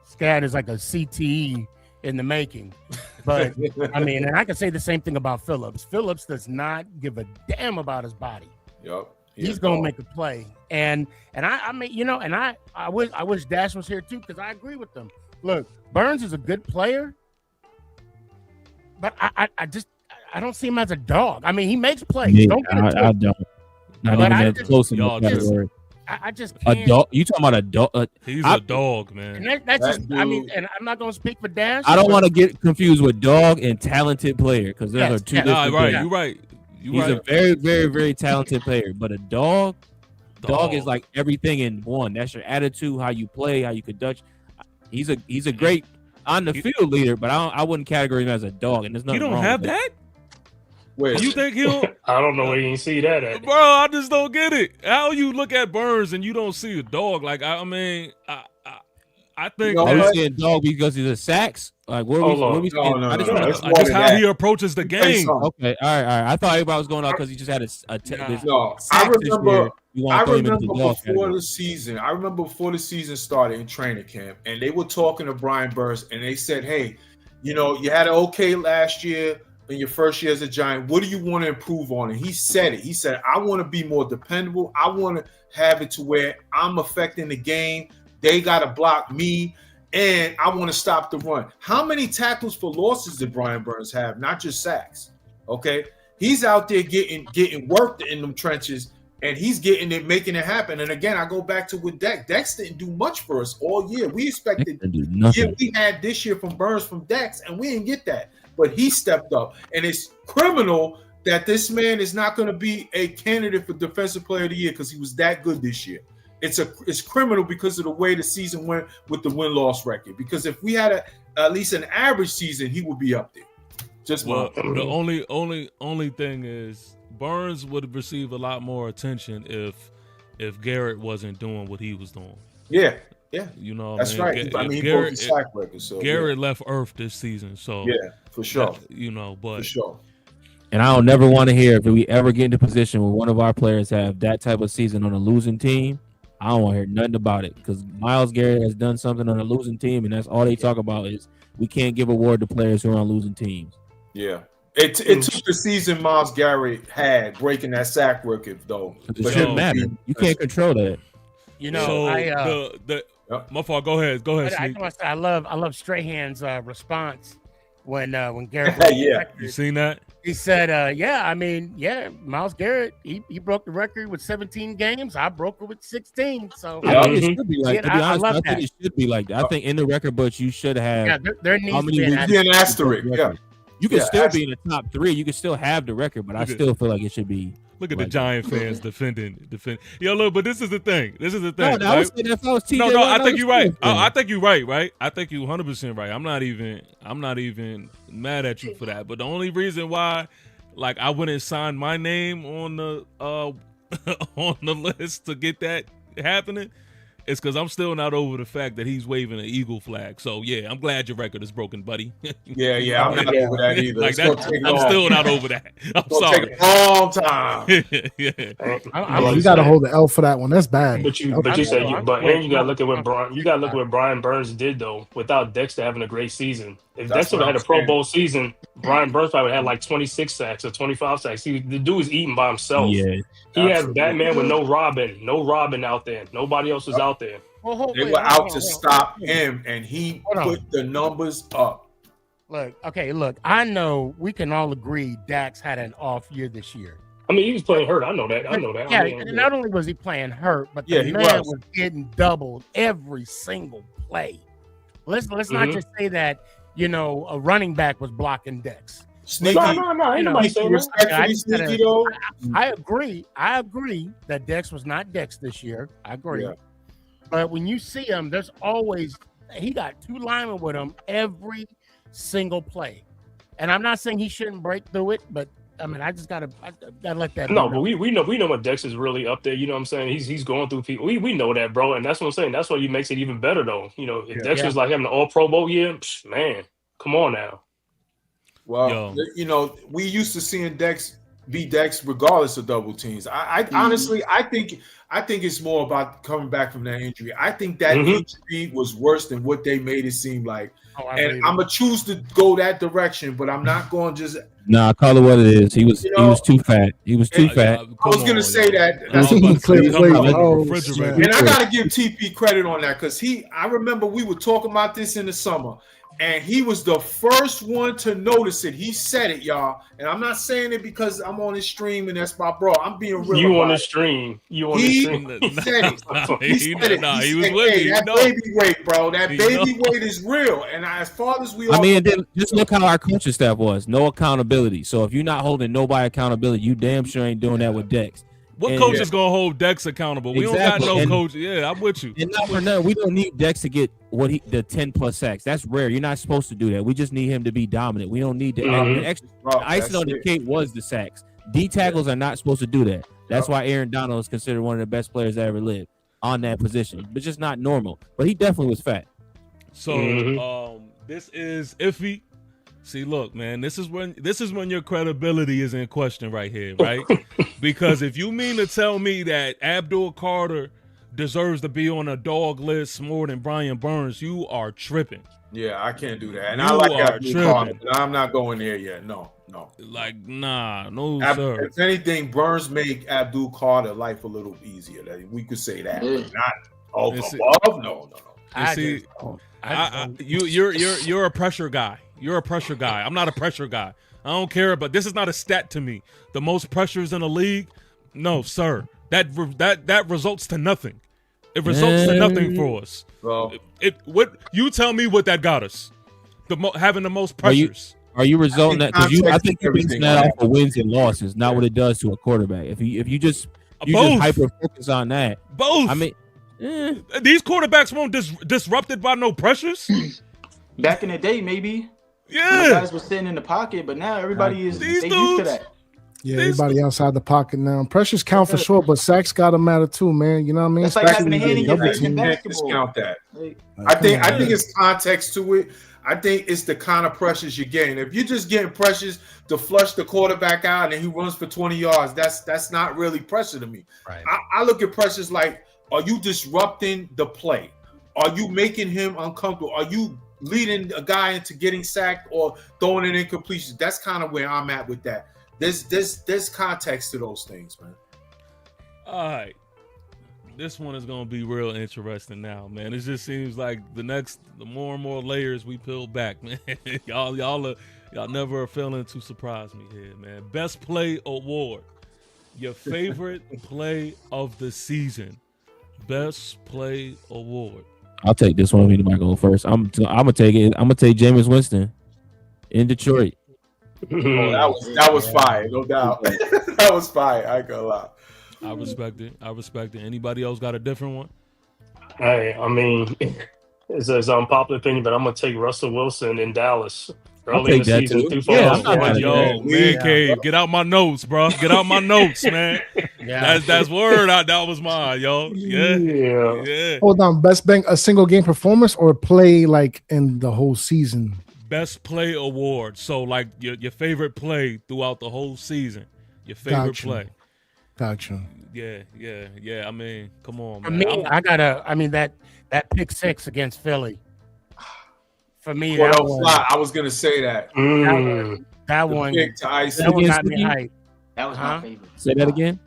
Scat is like a CTE in the making. But I mean, and I can say the same thing about Phillips. Phillips does not give a damn about his body. Yep. He's gonna make a play. And I mean, and I wish Dash was here too, because I agree with them. Look, Burns is a good player, but I don't see him as a dog. I mean, he makes plays. Yeah, don't get it I don't. Not even that close in the category. I just can't. A dog? You talking about a dog? He's a dog, man. And that's just. I mean, and I'm not going to speak for Dash. I don't want to get confused with dog and talented player, because those are two different right. things. You're right. He's a very, very, very talented player, but a dog is like everything in one. That's your attitude, how you play, how you conduct. He's a great on the field leader, but I wouldn't categorize him as a dog. And there's nothing wrong have with that. Wait, You think he'll? I don't know where you can see that at. Bro, I just don't get it. How you look at Burns and you don't see a dog? Like, I mean, I think we're saying dog because he's a sacks. Like, what are we saying? I just how he approaches the game. Okay, all right. I thought everybody was going off because he just had I remember before the season. I remember before the season started in training camp, and they were talking to Brian Burns, and they said, "Hey, you had an okay last year in your first year as a Giant. What do you want to improve on?" And he said it. He said, "I want to be more dependable. I want to have it to where I'm affecting the game. They got to block me, and I want to stop the run." How many tackles for losses did Brian Burns have? Not just sacks. Okay, he's out there getting worked in them trenches, and he's getting it, making it happen. And again, I go back to with Dex. Dex didn't do much for us all year. We expected we had this year from Burns from Dex, and we didn't get that. But he stepped up, and it's criminal that this man is not going to be a candidate for Defensive Player of the Year because he was that good this year. It's criminal because of the way the season went with the win-loss record. Because if we had at least an average season, he would be up there. The only thing is Burns would receive a lot more attention if Garrett wasn't doing what he was doing. Yeah. You know, that's right. I mean, Garrett, he broke the sack record. So Garrett left Earth this season, so yeah, for sure. But for sure. And I don't never want to hear if we ever get into a position where one of our players have that type of season on a losing team. I don't want to hear nothing about it, because Myles Garrett has done something on a losing team, and that's all they talk about is we can't give award to players who are on losing teams. Yeah. It took the season Myles Garrett had breaking that sack record, though. It shouldn't matter. You can't control that. My fault. Go ahead. I love Strahan's response when Garrett. Yeah, you seen that? He said, yeah, I mean, yeah, Myles Garrett, he broke the record with 17 games. I broke it with 16. So I think it should be like, to be honest, I I think it should be like that. I think in the record books, you should have there needs how many to weeks be an asterisk. Yeah. You can still be in the top 3. You can still have the record, but I still feel like it should be. Look at the Giant fans defending. Yo, look, but this is the thing. No, right? I think you're right. I think you're right? I think you're 100% right. I'm not even mad at you for that. But the only reason why, like, I wouldn't sign my name on the on the list to get that happening, it's because I'm still not over the fact that he's waving an eagle flag. So yeah, I'm glad your record is broken, buddy. Yeah, I'm not over that either. Like that, I'm still not over that. I'm sorry. Take a long time. You got to hold the L for that one. That's bad. But you said you gotta look at what Brian Burns did though. Without Dexter having a great season, if Dexter had a Pro Bowl season, Brian Burns probably had like 26 sacks or 25 sacks. The dude was eating by himself. Yeah, he had Batman with no Robin out there. Nobody else was out there. They were out to stop him, and he put the numbers up. Look, I know we can all agree Dax had an off year this year. I mean, he was playing hurt. I know that. Yeah, not only was he playing hurt, but the man was getting doubled every single play. Let's not just say that, a running back was blocking Dex. Sneaky. No, ain't nobody saying that. I agree that Dex was not Dex this year. I agree. Yeah. But when you see him, he got 2 linemen with him every single play. And I'm not saying he shouldn't break through it, but I mean, I gotta let that. No, but we know what Dex is really up there. You know what I'm saying? He's going through people. We know that, bro, and that's what I'm saying. That's what makes it even better, though. If Dexter's like having an All Pro Bowl year, man, come on now. Well, we used to seeing Dex be Dex regardless of double teams. I honestly, I think it's more about coming back from that injury. I think that injury was worse than what they made it seem like. And I'm gonna choose to go that direction, but I'm not going to just. Nah, call it what it is. He was too fat. He was too fat. I was gonna say that. And I gotta give TP credit on that because I remember we were talking about this in the summer. And he was the first one to notice it. He said it, y'all. And I'm not saying it because I'm on his stream and that's my bro. I'm being real. You on the stream. He said it. He was with me. That baby weight, bro. That baby weight is real. And as far as we all and then just look how our coaching staff was. No accountability. So if you're not holding nobody accountability, you damn sure ain't doing that with Dex. What coach is gonna hold Dex accountable? We don't got no coach. Yeah, I'm with you. And not for nothing, we don't need Dex to get the 10+ sacks. That's rare. You're not supposed to do that. We just need him to be dominant. We don't need the extra. Icing on the cake was the sacks. D tackles are not supposed to do that. That's why Aaron Donald is considered one of the best players that ever lived on that position, but just not normal. But he definitely was fat. So this is iffy. See, look, man, this is when your credibility is in question right here, right? Because if you mean to tell me that Abdul Carter deserves to be on a dog list more than Brian Burns, you are tripping. Yeah, I can't do that. And I like Abdul Carter, but I'm not going there yet. No. Like, no, sir. If anything, Burns made Abdul Carter life a little easier. We could say that, but not above. No. You're a pressure guy. You're a pressure guy. I'm not a pressure guy. I don't care, but this is not a stat to me. The most pressures in the league, no, sir. That results to nothing. It results to nothing for us. Well, what you tell me what that got us? Having the most pressures. Are you resulting that? Because I think you're basing that off of wins and losses, not what it does to a quarterback. If you just hyper focus on that, both. I mean, these quarterbacks won't disrupted by no pressures. Back in the day, maybe. Yeah, guys were sitting in the pocket, but now everybody is used to that. Yeah, everybody outside the pocket now. Pressures count for sure, but sacks gotta matter too, man. You know what I mean? It's like having a hand in your face in basketball. Discount that. I think it's context to it. I think it's the kind of pressures you're getting. If you're just getting pressures to flush the quarterback out and he runs for 20 yards, that's not really pressure to me. Right. I look at pressures like, are you disrupting the play? Are you making him uncomfortable? Are you leading a guy into getting sacked or throwing an incompletion? That's kind of where I'm at with that. There's context to those things, man. All right. this one is gonna be real interesting now, man. It just seems like the more and more layers we peel back, man. y'all never are failing to surprise me here, man. Best play award. Your favorite play of the season. Best play award. I'll take this one. Me might go first. I'm gonna take it. I'm gonna take Jameis Winston in Detroit. That was fire, no doubt. That was fire. I ain't gonna lie. I respect it. Anybody else got a different one? Hey, I mean, it's an unpopular opinion, but I'm gonna take Russell Wilson in Dallas early in the season. Man cave, get out my notes, bro. Get out my notes, man. Yeah, that's word. That was mine, yo. Yeah. Hold on, best bank a single game performance or play like in the whole season. Best play award. So like your favorite play throughout the whole season. Your favorite play. Gotcha. Yeah. I mean, come on, For man. me, I mean that pick six against Philly. For me, I was gonna say that. That one got me hyped. That was my favorite. Say that again.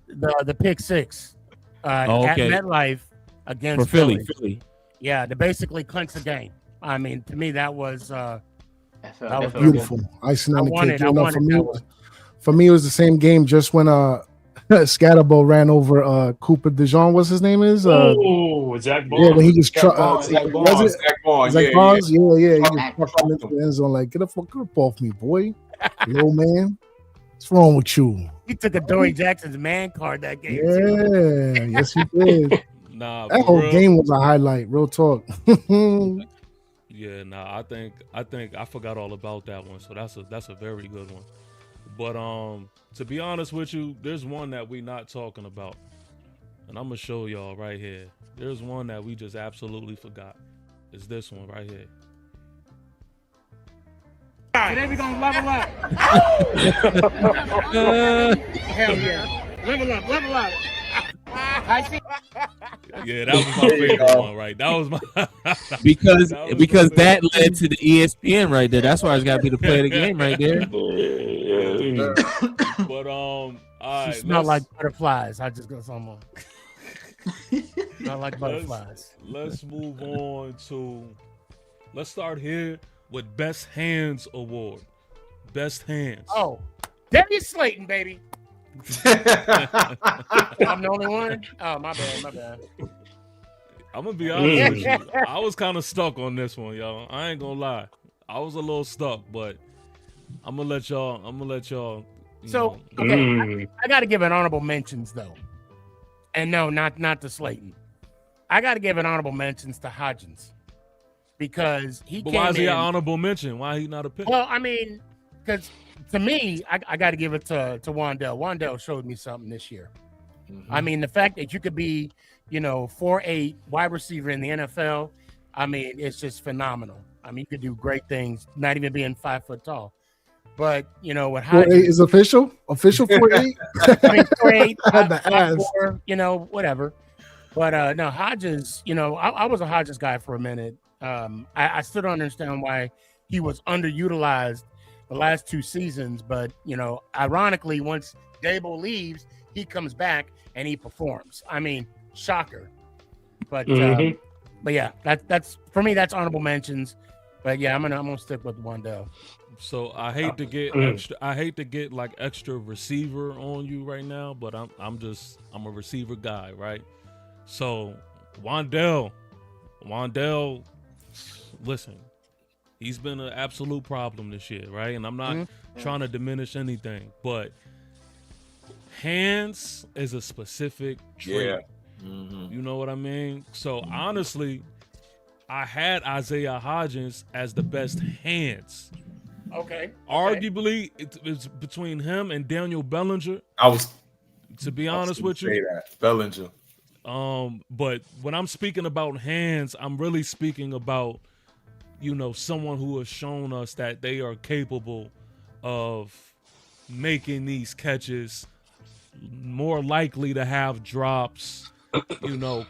The pick six at MetLife against for Philly. Yeah, to basically clinch the game. I mean, to me, that was beautiful. Icing on the cake. For me, it was the same game. Just when Scatterbo ran over Cooper DeJean. What's his name is? Zach Bond. Yeah, when he just Zach Bond. Zach Bond. Yeah. He just trucked him into the end zone like, get up off me, boy. Yo, man. What's wrong with you? He took a Dory Jackson's man card that game. Yeah, yes he did. That whole game was a highlight. Real talk. Yeah, I think I forgot all about that one. So that's a very good one. But to be honest with you, there's one that we not talking about, and I'm gonna show y'all right here. There's one that we just absolutely forgot. It's this one right here. Today we gonna level up. Hell yeah, level up. Yeah, that was my favorite one, right? That was my because that led to the ESPN right there. That's why it's got to be the play of the game right there. But all right, smell like butterflies. I just got some on. Smell like butterflies. Let's move on to. Let's start here with Best Hands Award. Best hands. Oh, Darius Slayton, baby. I'm the only one. Oh, my bad. I'm gonna be honest with you. I was kind of stuck on this one, y'all. I ain't gonna lie. I was a little stuck, but I'm gonna let y'all. So okay, I got to give an honorable mentions though, and no, not to Slayton. I got to give an honorable mentions to Hodgins because he. But why is he an honorable mention? Why he not a pick? Well, I mean, because to me, I got to give it to Wan'Dale. Wan'Dale showed me something this year. Mm-hmm. I mean, the fact that you could be, 4'8" wide receiver in the NFL, I mean, it's just phenomenal. I mean, you could do great things, not even being 5 foot tall. But with Hodgins, 4'8" is official 4'8". I mean, 4'8", 5'4", whatever. But no, Hodgins, I was a Hodgins guy for a minute. I still don't understand why he was underutilized the last 2 seasons, but ironically, once Dable leaves, he comes back and he performs. I mean, shocker. But but yeah, that's for me. That's honorable mentions. But yeah, I'm gonna stick with Wan'Dale. So I hate to get like extra receiver on you right now, but I'm a receiver guy, right? So Wan'Dale, listen. He's been an absolute problem this year, right? And I'm not trying to diminish anything, but hands is a specific trait. Yeah. Mm-hmm. You know what I mean? So honestly, I had Isaiah Hodgins as the best hands. Okay. Arguably, it's between him and Daniel Bellinger. To be honest with you, Bellinger. But when I'm speaking about hands, I'm really speaking about someone who has shown us that they are capable of making these catches, more likely to have drops,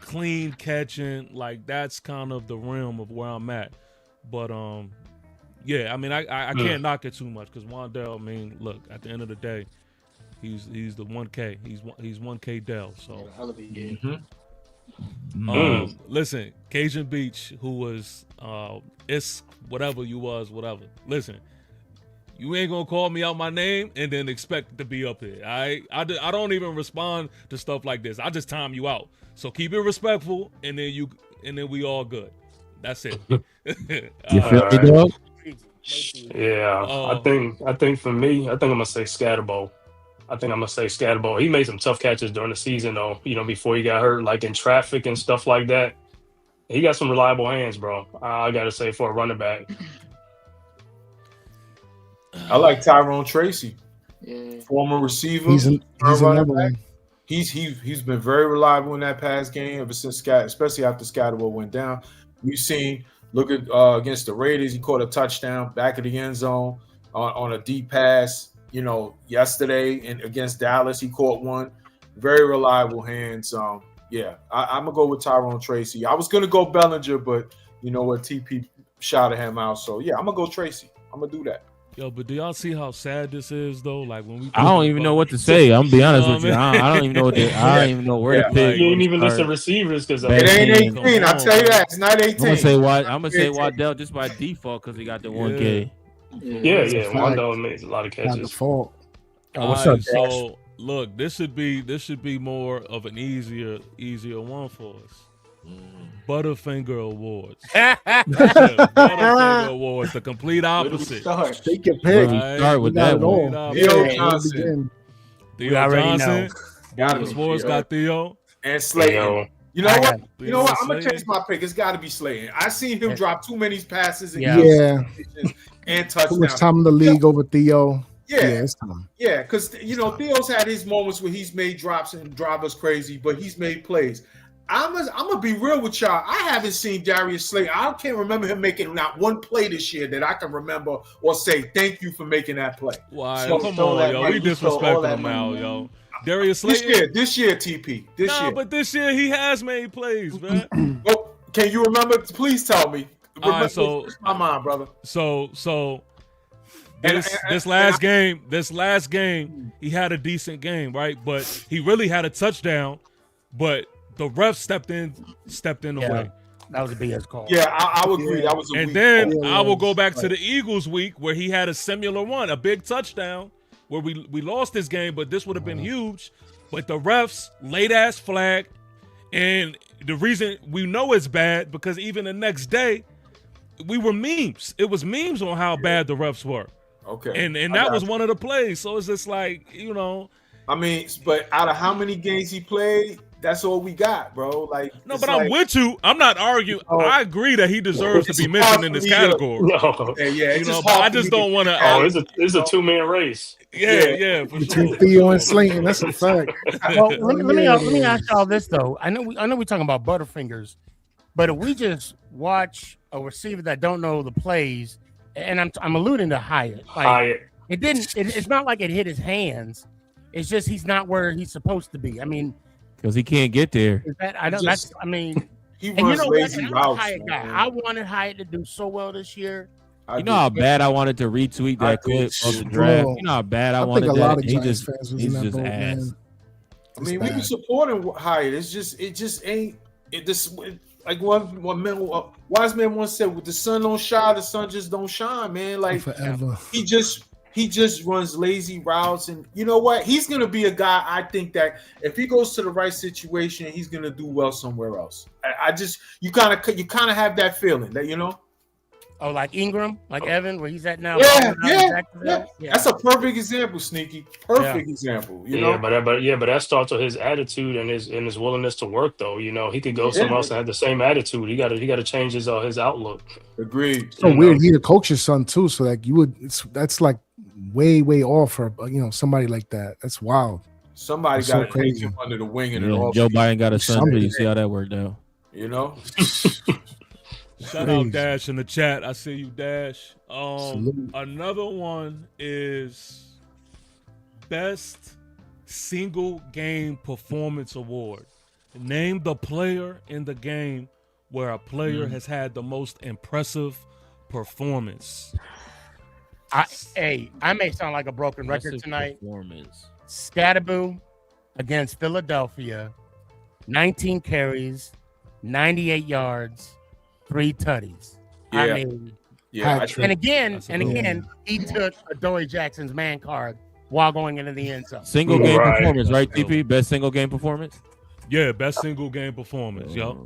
clean catching. Like that's kind of the realm of where I'm at. But yeah, I mean, I can't knock it too much because Wan'Dale. I mean, look, at the end of the day, he's the 1K. He's 1K Dell. So Listen, Cajun Beach, who was it's whatever you was, whatever. Listen, you ain't gonna call me out my name and then expect to be up here. I don't even respond to stuff like this. I just time you out. So keep it respectful, and then we all good. That's it. You feel me, dog? Yeah, I think for me, I think I'm gonna say Scatterbo. He made some tough catches during the season, though. You know, before he got hurt, like in traffic and stuff like that. He got some reliable hands, bro. I gotta say, for a running back. I like Tyrone Tracy, former receiver. He's another one. He's been very reliable in that pass game ever since especially after Scatterbo went down. We've seen look at against the Raiders, he caught a touchdown back of the end zone on a deep pass. You know, yesterday and against Dallas, he caught one. Very reliable hands. I'm gonna go with Tyrone Tracy. I was gonna go Bellinger, but you know what, TP shouted him out. So yeah, I'm gonna go Tracy. I'm gonna do that. Yo, but do y'all see how sad this is though? Like when we, I don't even know what to say. I'm gonna be honest with you. I don't even know what I don't even know where to pick. You ain't even listen to receivers because it ain't 18. I'll tell you that it's not 18. I'm gonna say Waddell just by default because he got the 1K. Yeah. Wandell made a lot of catches. Default. What's up, Dash? So look, this should be more of an easier one for us. Butterfinger Awards. Butterfinger Awards, the complete opposite. Take your pick. Start with that one. Theo Johnson. Theo Johnson. Sports got Theo. And Slayton. You know what? I'm gonna change my pick. It's got to be Slayton. I seen him drop too many passes and and touchdowns. Too much time in the league over Theo. It's time. Yeah, because Theo's had his moments where he's made drops and drive us crazy, but he's made plays. I'm gonna be real with y'all. I haven't seen Darius Slayton. I can't remember him making not one play this year that I can remember or say thank you for making that play. Why? Come on, yo. We disrespecting him out, yo. Darius Slayton. This year, TP. This year. But this year he has made plays, man. Well, can you remember? Please tell me. All right, so my mind, brother. So this last game, he had a decent game, right? But he really had a touchdown, but the ref stepped in the way. That was a BS call. Yeah, I would agree. That was a and then call. I will go back to the Eagles week where he had a similar one, a big touchdown where we lost this game, but this would have been huge. But the refs late ass flag, and the reason we know it's bad because even the next day we were memes. It was memes on how bad the refs were. Okay, and that was one of the plays. So it's just like I mean, but out of how many games he played, that's all we got, bro. Like no, but I'm with you. I'm not arguing. I agree that he deserves to be mentioned in this category. But I just don't want to. It's a two-man race. Yeah. Between Theo and Slayton, that's a fact. Well, let me ask y'all this though. I know we're talking about Butterfingers, but if we just watch a receiver that don't know the plays, and I'm alluding to Hyatt. Hyatt. It's not like it hit his hands. It's just he's not where he's supposed to be. I mean. Because he can't get there. He runs lazy routes. I wanted Hyatt to do so well this year. You know how bad I wanted to retweet that clip of the draft. You know how bad I wanted that. He's just ass. I mean, we can support him. Hyatt. It just ain't. Like one wise man once said, "With the sun don't shine, the sun just don't shine, man." Like forever. He just runs lazy routes, and you know what? He's gonna be a guy. I think that if he goes to the right situation, he's gonna do well somewhere else. You kind of have that feeling that Oh, like Ingram, like Evan, where he's at now. Yeah. That's a perfect example, Sneaky. Perfect example. But that starts with his attitude and his willingness to work. Though he could go somewhere else and have the same attitude. He got to change his outlook. Agreed. So weird. He the coach's son too. So like that's like way off for somebody like that. That's wild. Somebody got to take him under the wing and Joe Biden got a son. You see how that worked out. Shout out Dash in the chat. I see you, Dash. Another one is Best Single Game Performance Award. Name the player in the game where a player has had the most impressive performance. I may sound like a broken record tonight. Scatterboo against Philadelphia 19 carries, 98 yards, 3 tutties. Yeah. I mean, and again, he took Adoree Jackson's man card while going into the end zone. Single game performance, right, TP? Best single game performance? Yeah, best single game performance. Yup.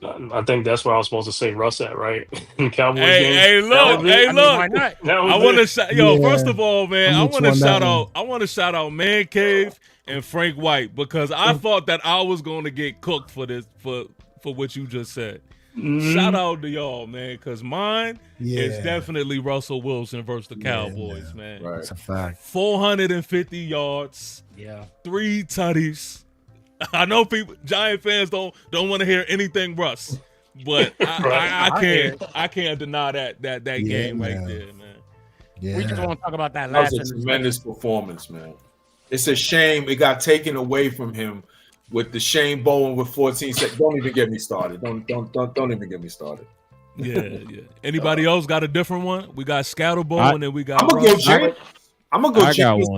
I think that's where I was supposed to say Russ at, right? Cowboys hey, game. Hey, look. Why not? I want to shout. Yo, first of all, man, I want to shout out. one. I want to shout out Man Cave and Frank White because I thought that I was going to get cooked for this for what you just said. Shout out to y'all, man, because mine is definitely Russell Wilson versus the Cowboys, man. Right. That's a fact. 450 yards, 3 tutties. I know Giant fans don't want to hear anything Russ, but I can't deny that game right there, man. Yeah. We just want to talk about that That last. was a tremendous performance, man. It's a shame it got taken away from him with the Shane Bowen with 14 seconds. Don't even get me started. Don't even get me started. Yeah. Anybody else got a different one? We got Scatterbo and we got. I'm gonna go Jameis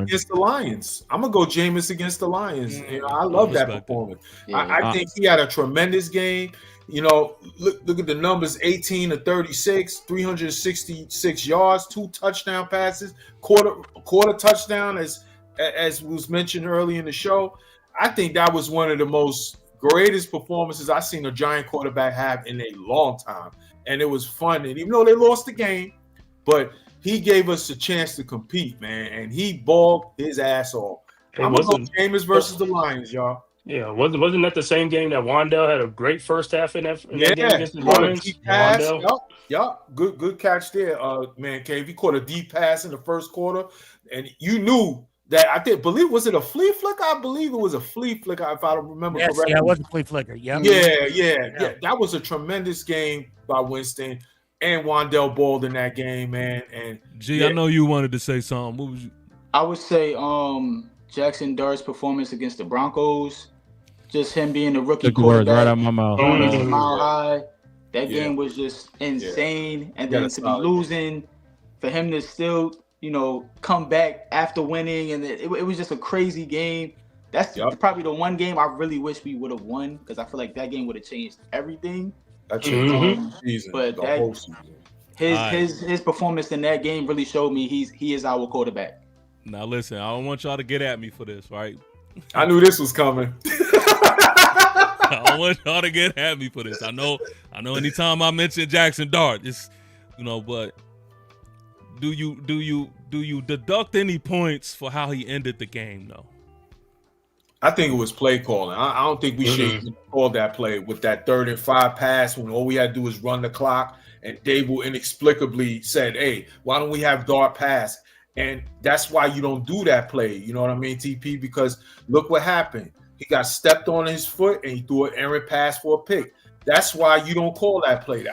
against the Lions. You know, I love that performance. I think he had a tremendous game. You know, look at the numbers: 18 to 36, 366 yards, 2 touchdown passes, quarter touchdown, as was mentioned early in the show. I think that was one of the most greatest performances I've seen a Giant quarterback have in a long time. And it was fun. And even though they lost the game, but he gave us a chance to compete, man. And he balled his ass off. I'm going to go Jameis versus the Lions, y'all. Yeah, wasn't that the same game that Wandell had a great first half in that game against the Lions? Yup. Good catch there, man, Cave. He caught a deep pass in the first quarter, and you knew that was it a flea flicker? I believe it was a flea flicker, if I remember correctly. Yeah, it was a flea flicker. Yeah. That was a tremendous game by Winston, and Wandell balled in that game, man. And I know you wanted to say something. What was you? I would say Jackson Dart's performance against the Broncos, just him being the rookie quarterback, right out of my mouth. Mile high. That game was just insane, and then to be losing, for him to still, you know, come back after winning, and it was just a crazy game. That's probably the one game I really wish we would have won, because I feel like that game would have changed everything. That changed season, but the whole season. His performance in that game really showed me he is our quarterback. Now listen, I don't want y'all to get at me for this, right? I knew this was coming. I don't want y'all to get at me for this. I know. Anytime I mention Jackson Dart, it's, you know, but do you deduct any points for how he ended the game though? I think it was play calling. I don't think we should call that play with that 3rd and 5 pass when all we had to do was run the clock. And Dable inexplicably said, "Hey, why don't we have Dart pass?" And that's why you don't do that play. You know what I mean, TP? Because look what happened. He got stepped on his foot and he threw an errant pass for a pick. That's why you don't call that play.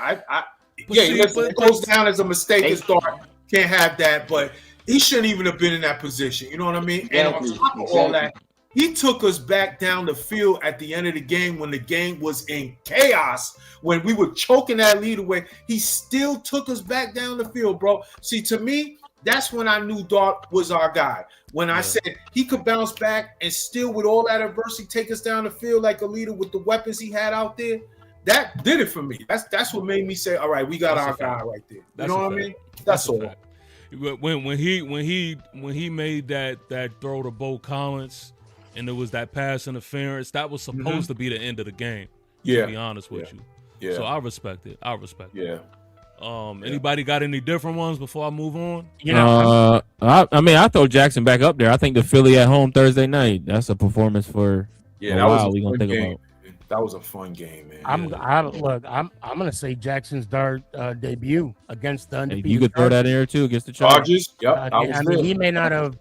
It goes down as a mistake. His Dart can't have that, but he shouldn't even have been in that position. You know what I mean? And on top of all that, he took us back down the field at the end of the game when the game was in chaos, when we were choking that lead away. He still took us back down the field, bro. See, to me, that's when I knew Dart was our guy. When I said he could bounce back and still, with all that adversity, take us down the field like a leader with the weapons he had out there, that did it for me. That's what made me say, all right, we got our guy right there. You know what I mean? That's all. When he made that throw to Bo Collins, and there was that pass interference, that was supposed to be the end of the game. To be honest with you. Yeah. So I respect it. Yeah. Anybody got any different ones before I move on? You know, I throw Jackson back up there. I think the Philly at home Thursday night. That's a performance for that was we gonna think about. That was a fun game, man. I'm gonna say Jackson's Dart debut against the undefeated. You could throw that in there too against the Chargers. Yep. I mean, he may not have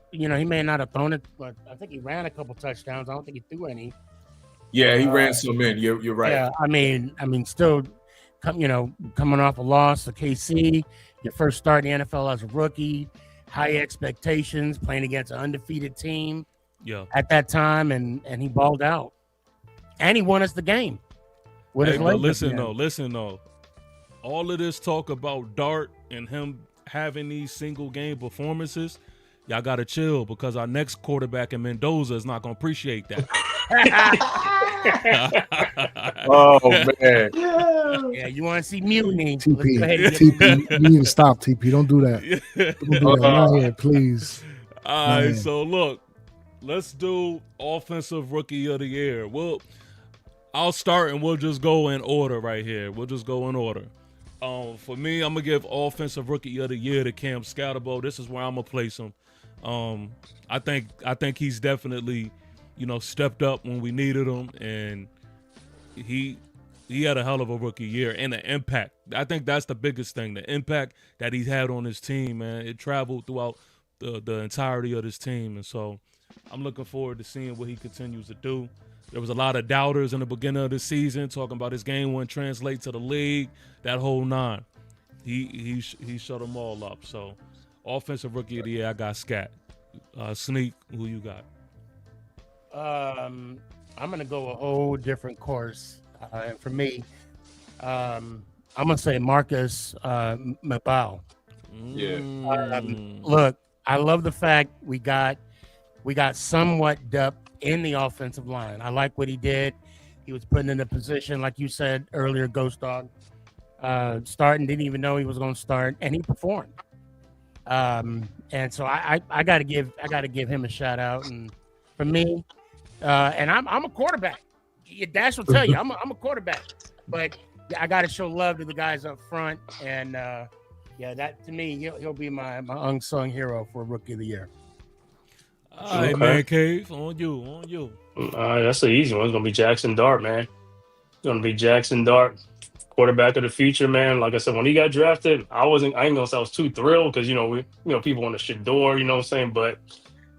thrown it, but I think he ran a couple touchdowns. I don't think he threw any. Yeah, he ran some in. You're right. Yeah, I mean, still, coming off a loss to KC, your first start in the NFL as a rookie, high expectations, playing against an undefeated team. Yeah. At that time, and he balled out, and he won us the game. Listen though. All of this talk about Dart and him having these single game performances, y'all gotta chill, because our next quarterback in Mendoza is not gonna appreciate that. Oh man. Yeah, you want to see mutiny? TP, you need to stop. TP, don't do that. Don't do that. Not here, please. All right, so look, let's do offensive rookie of the year. I'll start and we'll just go in order right here. We'll just go in order. For me, I'm gonna give offensive rookie of the year to Cam Scatterbo. This is where I'm gonna place him. I think he's definitely, stepped up when we needed him, and he had a hell of a rookie year and the impact. I think that's the biggest thing, the impact that he's had on his team, man. It traveled throughout the entirety of this team, and so I'm looking forward to seeing what he continues to do. There was a lot of doubters in the beginning of the season talking about his game wouldn't translate to the league, that whole nine. He shut them all up. So, offensive rookie of the year, I got Scat. Sneak, who you got? I'm gonna go a whole different course, and for me, I'm gonna say Marcus Mabau. Yeah. Look, I love the fact we got somewhat depth in the offensive line. I like what he did. He was put in a position, like you said earlier, Ghost Dog, starting, didn't even know he was going to start, and he performed. And so I got to give him a shout out. And for me, and I'm a quarterback. Dash will tell you I'm a quarterback, but I got to show love to the guys up front. And that to me, he'll be my unsung hero for Rookie of the Year. All right, man, Cave, on you. That's an easy one. It's gonna be Jackson Dart, man. It's gonna be Jackson Dart, quarterback of the future, man. Like I said, when he got drafted, I ain't gonna say I was too thrilled because people want to Shador, you know what I'm saying? But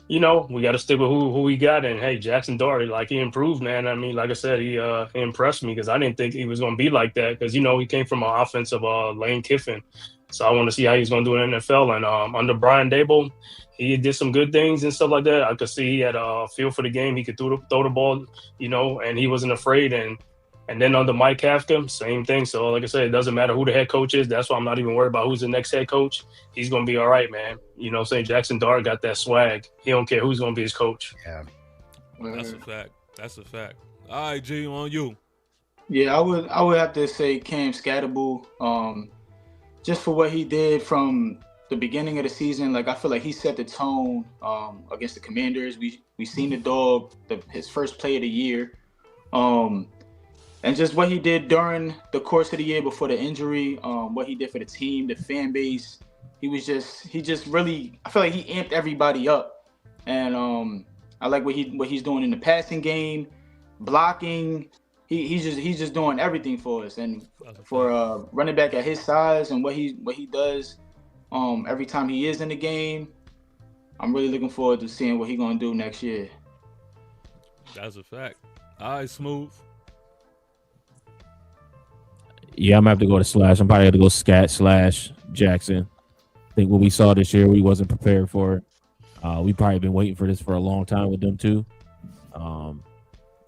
we got to stick with who we got. And hey, Jackson Dart, he improved, man. I mean, like I said, he impressed me because I didn't think he was gonna be like that because he came from an offensive Lane Kiffin. So I want to see how he's going to do in the NFL. And under Brian Daboll, he did some good things and stuff like that. I could see he had a feel for the game. He could throw the ball, and he wasn't afraid. And then under Mike Kafka, same thing. So like I said, it doesn't matter who the head coach is. That's why I'm not even worried about who's the next head coach. He's going to be all right, man. Jackson Dart got that swag. He don't care who's going to be his coach. Yeah. That's a fact. All right, G, on you. Yeah, I would have to say Cam Scatterbo. Just for what he did from the beginning of the season, I feel like he set the tone against the Commanders. We seen the dog, his first play of the year, and just what he did during the course of the year before the injury, what he did for the team, the fan base. He just really, I feel like he amped everybody up, and I like what he's doing in the passing game, blocking. He's just doing everything for us, and for a running back at his size and what he does every time he is in the game, I'm really looking forward to seeing what he's gonna do next year. That's a fact. All right, Smooth. Yeah, I'm gonna have to go to Slash. I'm probably gonna go Scat / Jackson. I think what we saw this year, we wasn't prepared for. We probably been waiting for this for a long time with them too.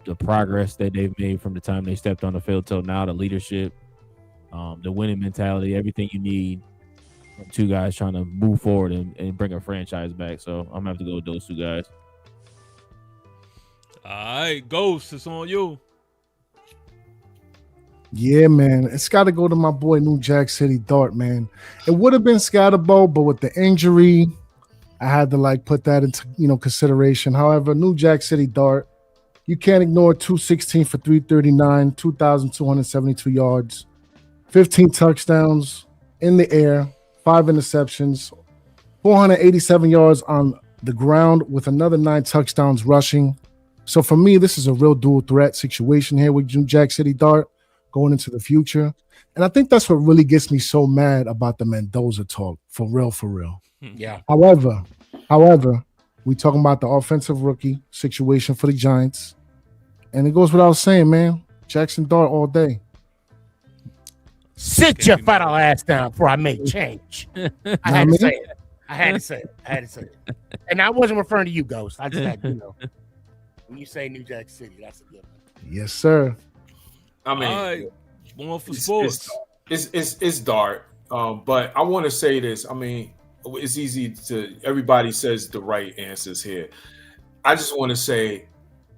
The progress that they've made from the time they stepped on the field till now, the leadership, the winning mentality, everything you need from two guys trying to move forward and bring a franchise back. So I'm gonna have to go with those two guys. All right, Ghost, it's on you. Yeah, man. It's got to go to my boy New Jack City Dart, man. It would have been Scatterbo, but with the injury, I had to put that into consideration. However, New Jack City Dart, you can't ignore 216 for 339, 2,272 yards, 15 touchdowns in the air, 5 interceptions, 487 yards on the ground with another 9 touchdowns rushing. So for me, this is a real dual threat situation here with New Jack City Dart going into the future. And I think that's what really gets me so mad about the Mendoza talk, for real. Yeah. However, we talking about the offensive rookie situation for the Giants. And it goes without saying, man, Jackson Dart all day. Sit your fat ass down before I make change. I had to say it. And I wasn't referring to you, Ghost. I just had, when you say New Jack City, that's a good one. Yes, sir. I mean, all right. One for sports. It's Dart. But I want to say this. I mean, it's easy to, everybody says the right answers here. I just want to say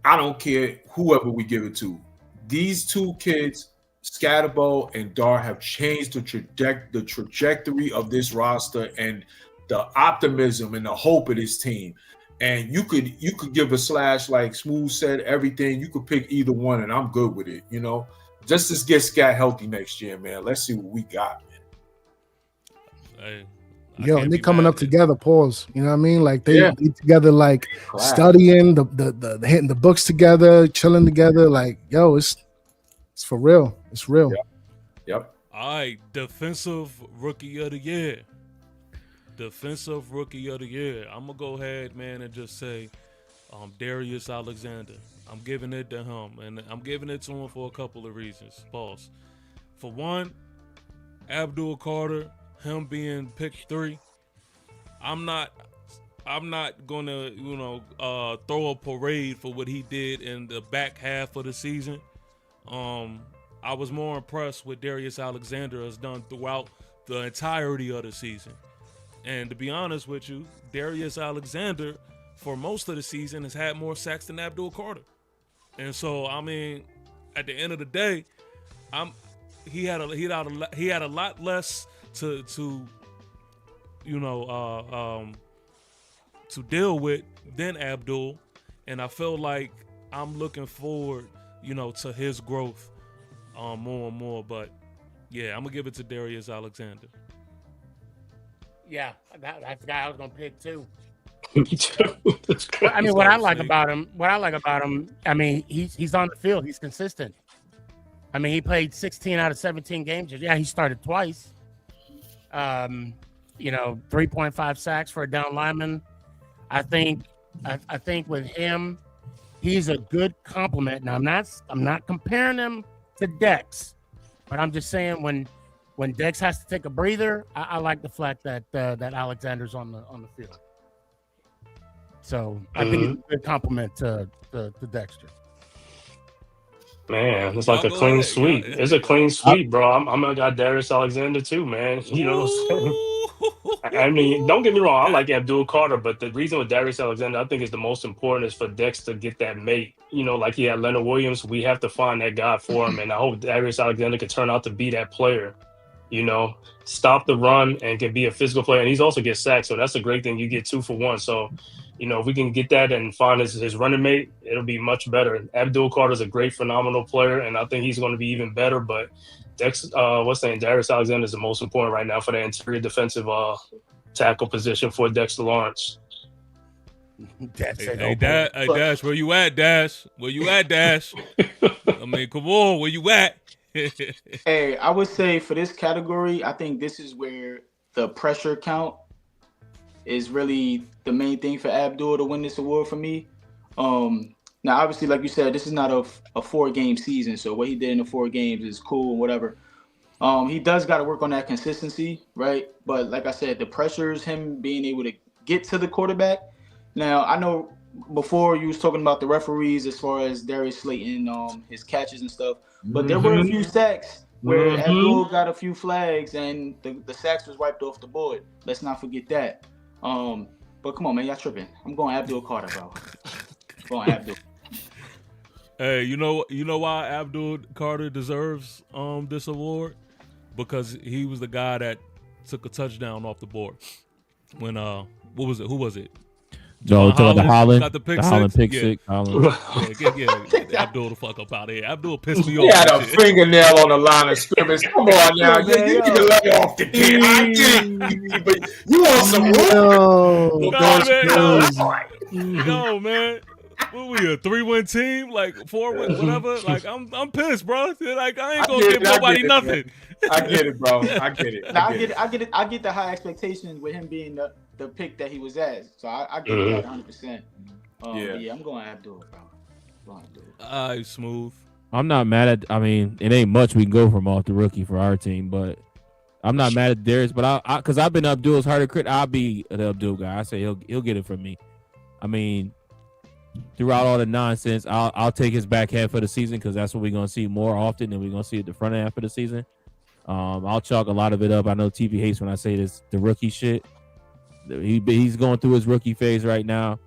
I don't care whoever we give it to. These two kids, Scatterbo and Dar, have changed the trajectory of this roster and the optimism and the hope of this team. And you could give a slash, like Smooth said, everything. You could pick either one, and I'm good with it. You know, just to get Scat healthy next year, man. Let's see what we got, man. Yo, and they coming up together. Pause. You know what I mean? Like they together, like studying the hitting the books together, chilling together. Like, yo, it's for real. It's real. Yep. All right, defensive rookie of the year. Defensive rookie of the year. I'm gonna go ahead, man, and just say Darius Alexander. I'm giving it to him, and I'm giving it to him for a couple of reasons. Pause. For one, Abdul Carter, him being picked 3. I'm not gonna, throw a parade for what he did in the back half of the season. I was more impressed with Darius Alexander has done throughout the entirety of the season. And to be honest with you, Darius Alexander, for most of the season, has had more sacks than Abdul Carter. And so, I mean, at the end of the day, he had a lot less to deal with than Abdul, and I feel like I'm looking forward, to his growth more and more. But yeah, I'm gonna give it to Darius Alexander. Yeah, that's the guy I was gonna pick too. Me too. I mean, what I like about him, I mean, he's on the field, he's consistent. I mean, he played 16 out of 17 games. Yeah, he started twice. 3.5 sacks for a down lineman. I think with him, he's a good complement. Now, I'm not comparing him to Dex, but I'm just saying when Dex has to take a breather, I like the fact that Alexander's on the field. So I think it's a good compliment to Dexter. Man, it's like a clean sweep. It's a clean sweep, bro. I'm gonna got Darius Alexander too, man. You know what I'm saying? I mean, don't get me wrong. I like Abdul Carter, but the reason with Darius Alexander, I think is the most important is for Dex to get that mate. Like he had Leonard Williams. We have to find that guy for him, and I hope Darius Alexander can turn out to be that player. Stop the run and can be a physical player, and he's also get sacked. So that's a great thing. You get 2 for 1. So, if we can get that and find his running mate, it'll be much better. Abdul Carter's a great, phenomenal player, and I think he's going to be even better. But Darius Alexander is the most important right now for the interior defensive tackle position for Dexter Lawrence. Hey, Dash, where you at, Dash? Where you at, Dash? I mean, come on, where you at? Hey, I would say for this category, I think this is where the pressure count is really the main thing for Abdul to win this award for me. Now, obviously, like you said, this is not a 4-game season, so what he did in the 4 games is cool and whatever. He does got to work on that consistency, right? But like I said, the pressure is him being able to get to the quarterback. Now, I know before you was talking about the referees as far as Darius Slayton, his catches and stuff, but there were a few sacks where Abdul got a few flags and the sacks was wiped off the board. Let's not forget that. But come on, man, y'all tripping. I'm going Abdul Carter, bro. Going Abdul. Hey, you know why Abdul Carter deserves this award? Because he was the guy that took a touchdown off the board. When Who was it? No, the Holland. Got the pick six. Get Abdul the fuck up out of here. Abdul pissed me off. He had a fingernail on the line of scrimmage. Come on now. You need to let off the kid. I get it. But you want some No, man. What we a 3-win team? Like 4-win, whatever. Like I'm pissed, bro. Like I ain't gonna give nobody nothing. I get it, bro. I get it. I get the high expectations with him being the pick that he was at. So I get that 100%. Yeah, I'm going Abdul, bro. All right, Smooth. I'm not mad at. I mean, it ain't much we can go from off the rookie for our team, but I'm not mad at Darius. But because I've been Abdul's harder crit, I'll be the Abdul guy. I say he'll get it from me. I mean, throughout all the nonsense, I'll take his back half of the season because that's what we're gonna see more often than we're gonna see at the front half of the season. I'll chalk a lot of it up. I know TV hates when I say this, the rookie shit. He's going through his rookie phase right now,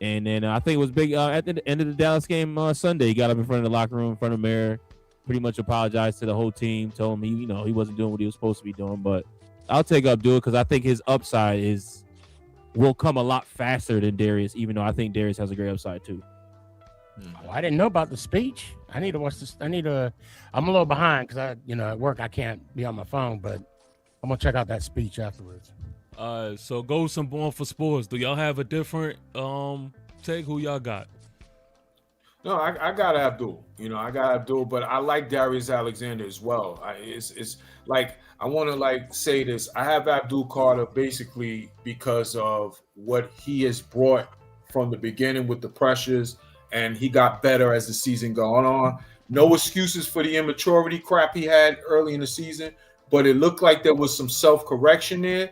And then I think it was big at the end of the Dallas game Sunday. He got up in front of the locker room, in front of the mirror, pretty much apologized to the whole team, told him he wasn't doing what he was supposed to be doing. But I'll take Abdul because I think his upside will come a lot faster than Darius, even though I think Darius has a great upside too. Oh, I didn't know about the speech. I need to watch this. I'm a little behind because at work I can't be on my phone, but I'm gonna check out that speech afterwards. So Ghost and Born for Sports. Do y'all have a different take? Who y'all got? No, I got Abdul. I got Abdul, but I like Darius Alexander as well. It's like I want to say this. I have Abdul Carter basically because of what he has brought from the beginning with the pressures, and he got better as the season going on. No excuses for the immaturity crap he had early in the season, but it looked like there was some self-correction there.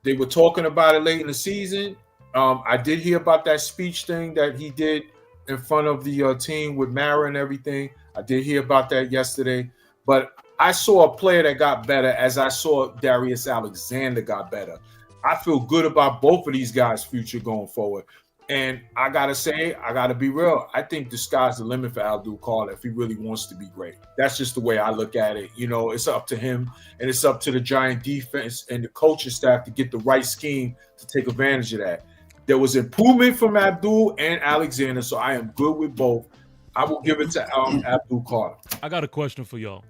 They were talking about it late in the season. I did hear about that speech thing that he did in front of the team with Mara and everything. I did hear about that yesterday, but I saw a player that got better as I saw Darius Alexander got better. I feel good about both of these guys' future going forward. And I got to be real. I think the sky's the limit for Abdul Carter if he really wants to be great. That's just the way I look at it. It's up to him, and it's up to the Giant defense and the coaching staff to get the right scheme to take advantage of that. There was improvement from Abdul and Alexander, so I am good with both. I will give it to Abdul Carter. I got a question for y'all.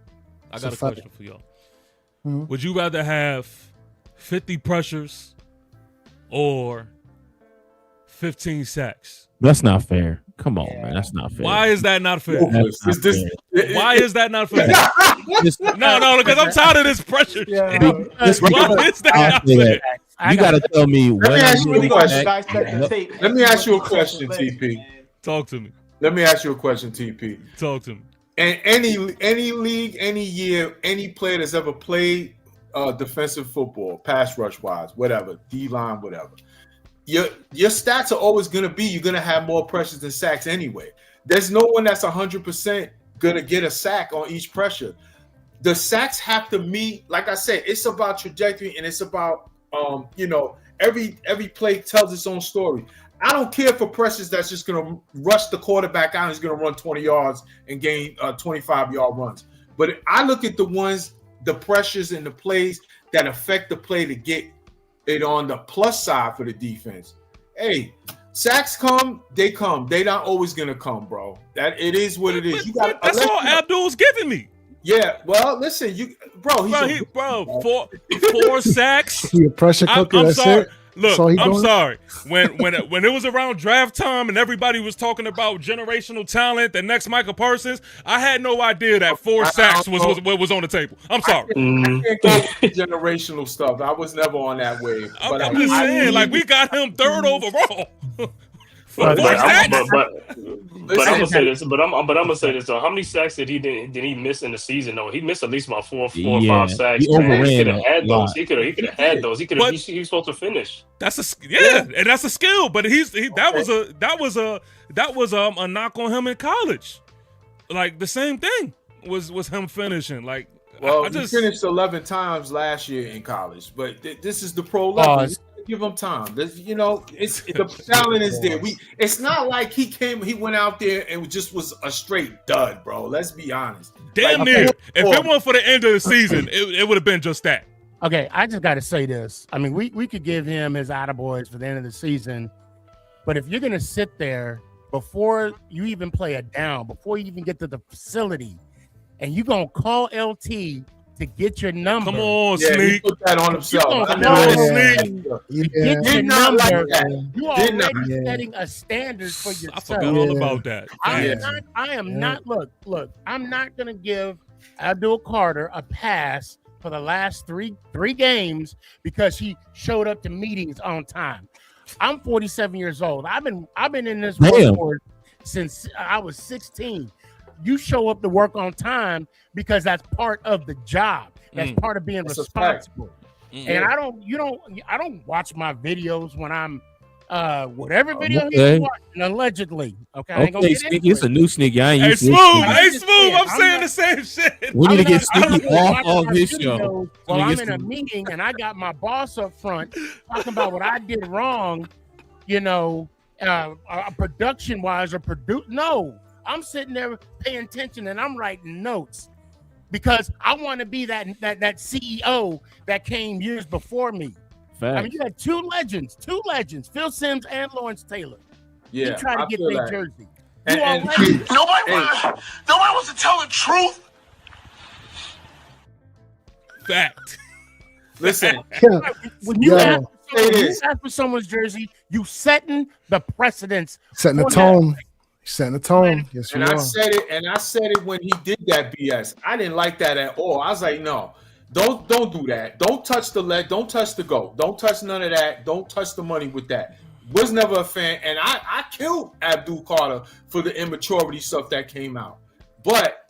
Mm-hmm. Would you rather have 50 pressures or 15 sacks? That's not fair. Come on, man. That's not fair. Why is that not fair? Not fair. Why is that not fair? No, because I'm tired of this pressure. Yeah. Why is that not fair? You got to tell me. Let me ask you a question. Let Let me ask you a question, TP. Talk to me. Let me ask you a question, TP. Talk to me. And any league, any year, any player that's ever played defensive football, pass rush wise, whatever, D-line, whatever, your stats are always going to be you're going to have more pressures than sacks anyway. There's no one that's 100% going to get a sack on each pressure. The sacks have to meet, like I said, it's about trajectory and it's about, every play tells its own story. I don't care for pressures that's just going to rush the quarterback out and is going to run 20 yards and gain 25-yard runs. But I look at the pressures and the plays that affect the play to get it on the plus side for the defense. Hey, sacks come. They come. They're not always going to come, bro. That it is what it is. That's all Abdul's giving me. Yeah, well, listen, four sacks. Pressure cooker. I'm that's sorry. it. Look, I'm sorry. When it was around draft time and everybody was talking about generational talent, the next Michael Parsons, I had no idea that 4 sacks was what was on the table. I'm sorry. I can't go with generational stuff. I was never on that wave. I'm just saying, we got him 3rd overall. But I'm gonna say this. But I'm gonna say this. How many sacks did he miss in the season? Though he missed at least about 4 or 5 sacks. He could have had those. He could have had those. He was supposed to finish. That's and that's a skill. But that was a knock on him in college. Like the same thing was him finishing. Like, well, he finished 11 times last year in college, but this is the pro level. Give him time. It's the talent is there. It's not like he went out there and just was a straight dud, bro. Let's be honest. Damn near. If it weren't for the end of the season, it would have been just that. Okay, I just got to say this. I mean, we could give him his attaboys for the end of the season, but if you're gonna sit there before you even play a down, before you even get to the facility, and you're gonna call LT to get your number. Come on, Sneak. Sneak. He put that on himself. Sneak. Get your number. You are already setting a standard for yourself. I forgot all about that. I am not. Look. I'm not gonna give Abdul Carter a pass for the last three games because he showed up to meetings on time. I'm 47 years old. I've been in this workforce since I was 16. You show up to work on time because that's part of the job. That's part of being responsible. And I don't watch my videos when I'm whatever video he's watching allegedly. Okay, Sneaky, it's a new Sneaky. I ain't hey, used Smooth, to I'm saying the same shit. We need to get Sneaky off his show. Well, I'm in a meeting and I got my boss up front talking about what I did wrong, production wise or produce. No, I'm sitting there paying attention and I'm writing notes because I want to be that CEO that came years before me. Facts. I mean, you had two legends, Phil Simms and Lawrence Taylor. Yeah, he tried to get their jersey. Nobody wants to tell the truth. Fact. Listen, when you ask for someone's jersey, you setting the precedence, setting the tone. Setting the tone. Yes, and I said it when he did that BS. I didn't like that at all. I was like, no, don't do that. Don't touch the leg. Don't touch the goat. Don't touch none of that. Don't touch the money with that. Was never a fan, and I killed Abdul Carter for the immaturity stuff that came out. But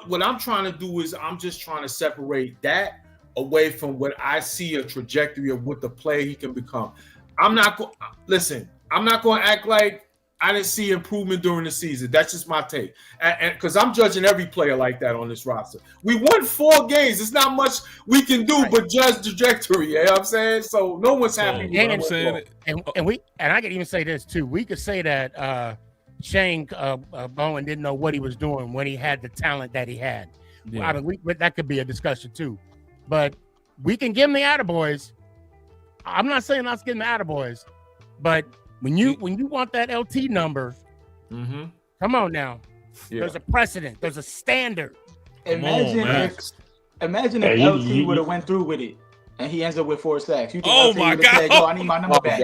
what I'm trying to do is I'm just trying to separate that away from what I see a trajectory of what the player he can become. I'm not going to act like I didn't see improvement during the season. That's just my take. And because I'm judging every player like that on this roster. We won 4 games. There's not much we can do but judge trajectory. You know what I'm saying? So no one's happy. And I could even say this too. We could say that Shane Bowen didn't know what he was doing when he had the talent that he had. Yeah. I mean, that could be a discussion too. But we can give him the attaboys. I'm not saying let's give him the attaboys, but when you want that LT number, come on now. Yeah. There's a precedent. There's a standard. Imagine if LT would have went through with it and he ends up with 4 sacks. You think my God. Said, yo, I need my number back.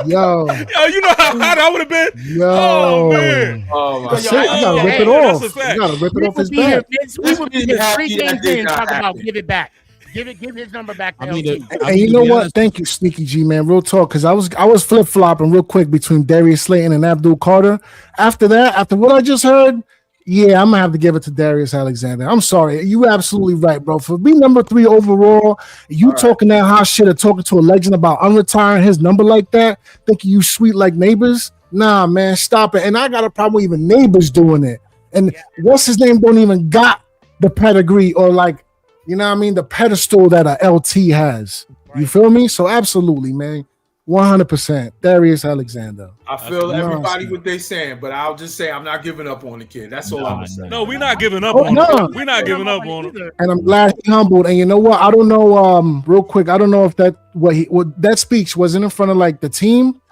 Yo, you know how hot I would have been. Yo, oh man, you gotta rip it off. You gotta rip it off his back. We would be here 3 games in talking about give it back. Give his number back to LT. And you know what? Thank you, Sneaky G, man. Real talk, because I was flip flopping real quick between Darius Slayton and Abdul Carter. After what I just heard, yeah, I'm gonna have to give it to Darius Alexander. I'm sorry, you absolutely right, bro. For being number 3 overall, talking that hot shit or talking to a legend about unretiring his number like that, thinking you sweet like neighbors. Nah, man, stop it. And I got a problem with even neighbors doing it. And what's his name? Don't even got the pedigree or like, you know what I mean, the pedestal that a LT has. Right. You feel me? So absolutely, man. 100%. Darius Alexander. I feel everybody what they saying, but I'll just say I'm not giving up on the kid. That's all I'm saying. No, we're not giving up on him. We're not giving up on him. And I'm glad he humbled. And you know what? I don't know. Real quick, I don't know if that that speech wasn't in front of like the team.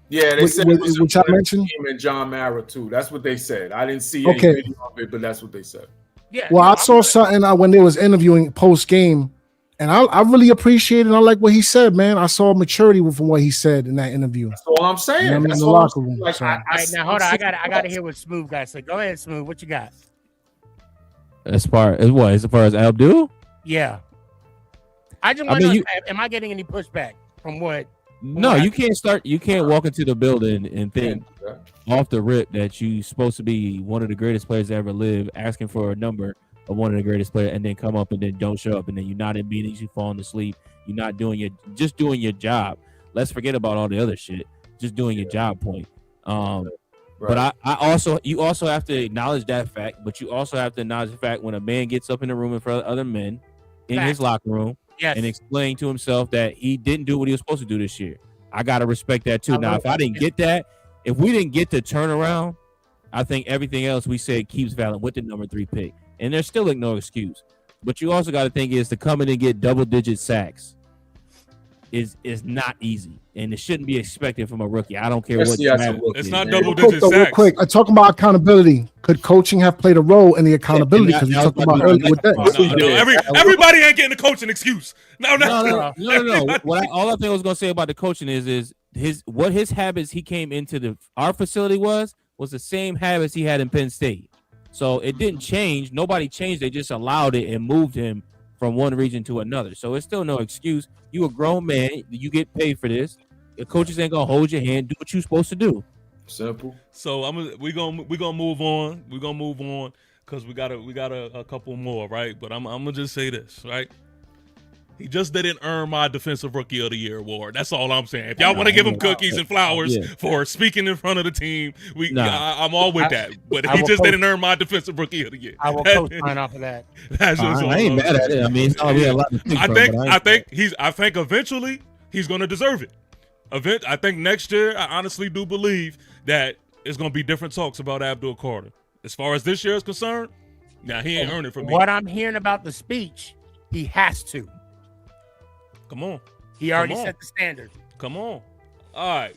Yeah, they said which I mentioned. Team and John Mara too. That's what they said. I didn't see any video of it, but that's what they said. Yeah. Well, I saw something when they was interviewing post game. And I really appreciate it. I like what he said, man. I saw maturity from what he said in that interview. That's all I'm saying. In the locker room. Like, all right, now hold on. I got to hear what Smooth guy said. Go ahead, Smooth. What you got? As far as Abdul? Yeah. I just want to know, am I getting any pushback from what? No, you can't walk into the building and think off the rip that you're supposed to be one of the greatest players to ever live, asking for a number of one of the greatest players, and then come up and then don't show up, and then you're not in meetings, you falling asleep, you're not doing doing your job. Let's forget about all the other shit. Just doing your job point. Right. But you also have to acknowledge that fact, but you also have to acknowledge the fact when a man gets up in the room in front of other men in his locker room and explain to himself that he didn't do what he was supposed to do this year. I gotta respect that too. Now, if I didn't get that, if we didn't get the turnaround, I think everything else we said keeps valid with the number 3 pick. And there's still no excuse. But you also got to think is to come in and get double-digit sacks is not easy. And it shouldn't be expected from a rookie. I don't care what. It's not double-digit sacks. Real quick, I'm talking about accountability. Could coaching have played a role in the accountability? Because you talked about earlier with that. Everybody ain't getting a coaching excuse. No. All I think I was going to say about the coaching is his habits he came into our facility was the same habits he had in Penn State. So it didn't change. Nobody changed. They just allowed it and moved him from one region to another. So it's still no excuse. You a grown man. You get paid for this. The coaches ain't gonna hold your hand. Do what you're supposed to do. Simple. So we're gonna move on. We're gonna move on because we got a couple more, right? But I'm gonna just say this, right? He just didn't earn my Defensive Rookie of the Year award. That's all I'm saying. If y'all want to give him cookies and flowers for speaking in front of the team, I'm all with that. But he just didn't earn my Defensive Rookie of the Year. I will co-sign off of that. That's just I ain't mad at it. I mean, we had a lot to think I think eventually he's going to deserve it. I think next year, I honestly do believe that it's going to be different talks about Abdul Carter. As far as this year is concerned, now he ain't earned it from me. What I'm hearing about the speech, he has to. Come on. He already set the standard. Come on. All right.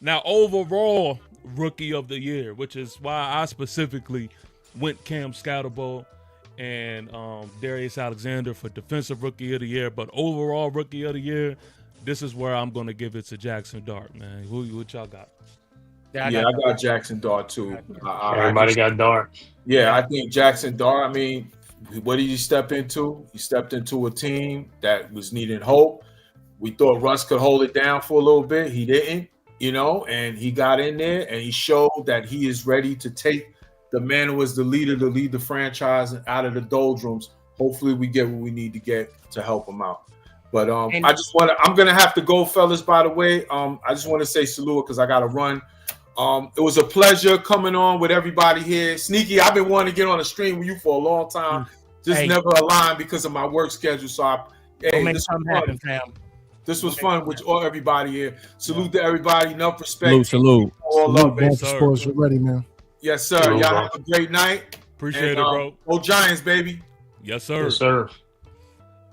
Now, overall rookie of the year, which is why I specifically went Cam Scatterbo and Darius Alexander for defensive rookie of the year. But overall rookie of the year, this is where I'm going to give it to Jackson Dart, man. What y'all got? I got Jackson Dart too. Everybody got Dart. Yeah, I think Jackson Dart. I mean, what did he step into? He stepped into a team that was needing hope. We thought Russ could hold it down for a little bit. He didn't, and he got in there and he showed that he is ready to take the man who was the leader to lead the franchise out of the doldrums. Hopefully we get what we need to get to help him out. But I'm going to have to go, fellas, by the way. I just want to say salute because I got to run. It was a pleasure coming on with everybody here. Sneaky, I've been wanting to get on a stream with you for a long time. Just never aligned because of my work schedule. So, this was fun with everybody here. Salute to everybody. Enough respect. Salute. All love, man. Sports, we're ready, man. Yes, sir. Y'all have a great night. Appreciate it, bro. Go Giants, baby. Yes, sir. Yes, sir.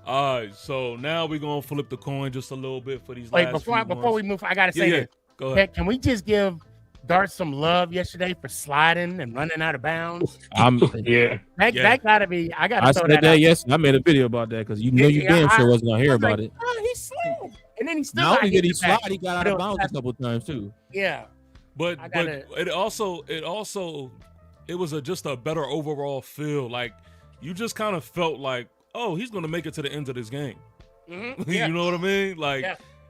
All right, so now we're going to flip the coin just a little bit for these before we move, I got to say this. Go ahead. Can we just give Dart some love yesterday for sliding and running out of bounds? That gotta be. I said that. Yes, I made a video about that because you damn sure wasn't gonna hear about it. Oh, he slid, and then he still. Not only did he slide, he got out of bounds a couple times too. Yeah, but it was just a better overall feel. Like you just kind of felt like, oh, he's gonna make it to the end of this game. Mm-hmm. Yeah. You know what I mean? Like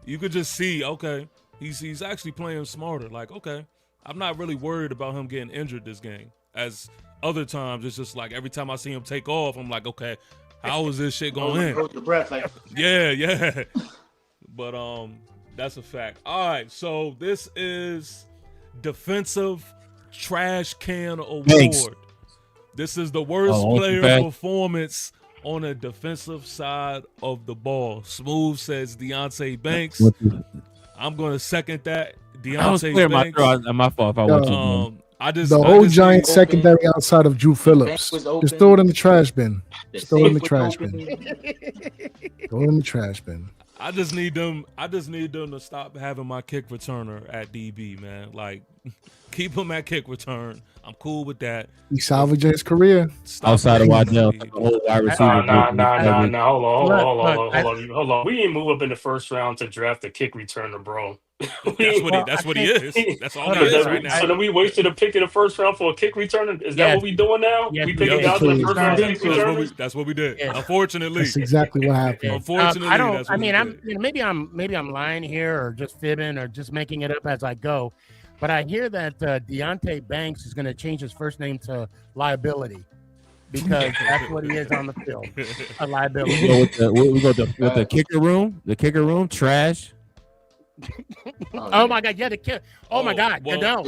you could just see, okay, he's actually playing smarter. Like, okay. I'm not really worried about him getting injured this game. As other times, it's just like every time I see him take off, I'm like, okay, how is this shit going in? Hold your breath, like. Yeah. But that's a fact. All right, so this is Defensive Trash Can Award. Thanks. This is the worst player performance on a defensive side of the ball. Smooth says Deonte Banks. I'm going to second that. Deonte Banks. My fault if I want to. The whole Giants secondary outside of Drew Phillips. Just throw it in the trash bin. Throw it in the trash bin. I just need them to stop having my kick returner at DB, man. Like, keep him at kick return. I'm cool with that. He salvaged his career. Outside of Waddell, hold on. Hold on. We didn't move up in the first round to draft a kick returner, bro. That's what he is. That's all he is right now. So then we wasted a pick in the first round for a kick returner. Is that what we doing now? We picking guys in the first round kick returners? That's what we did. Yeah. Unfortunately, that's exactly what happened. Unfortunately, maybe I'm lying here or just fibbing or just making it up as I go. But I hear that Deonte Banks is going to change his first name to Liability because that's what he is on the field. A liability. We go with the kicker room. The kicker room, trash. Oh my God! Yeah, the kick. Oh my God! Well, no.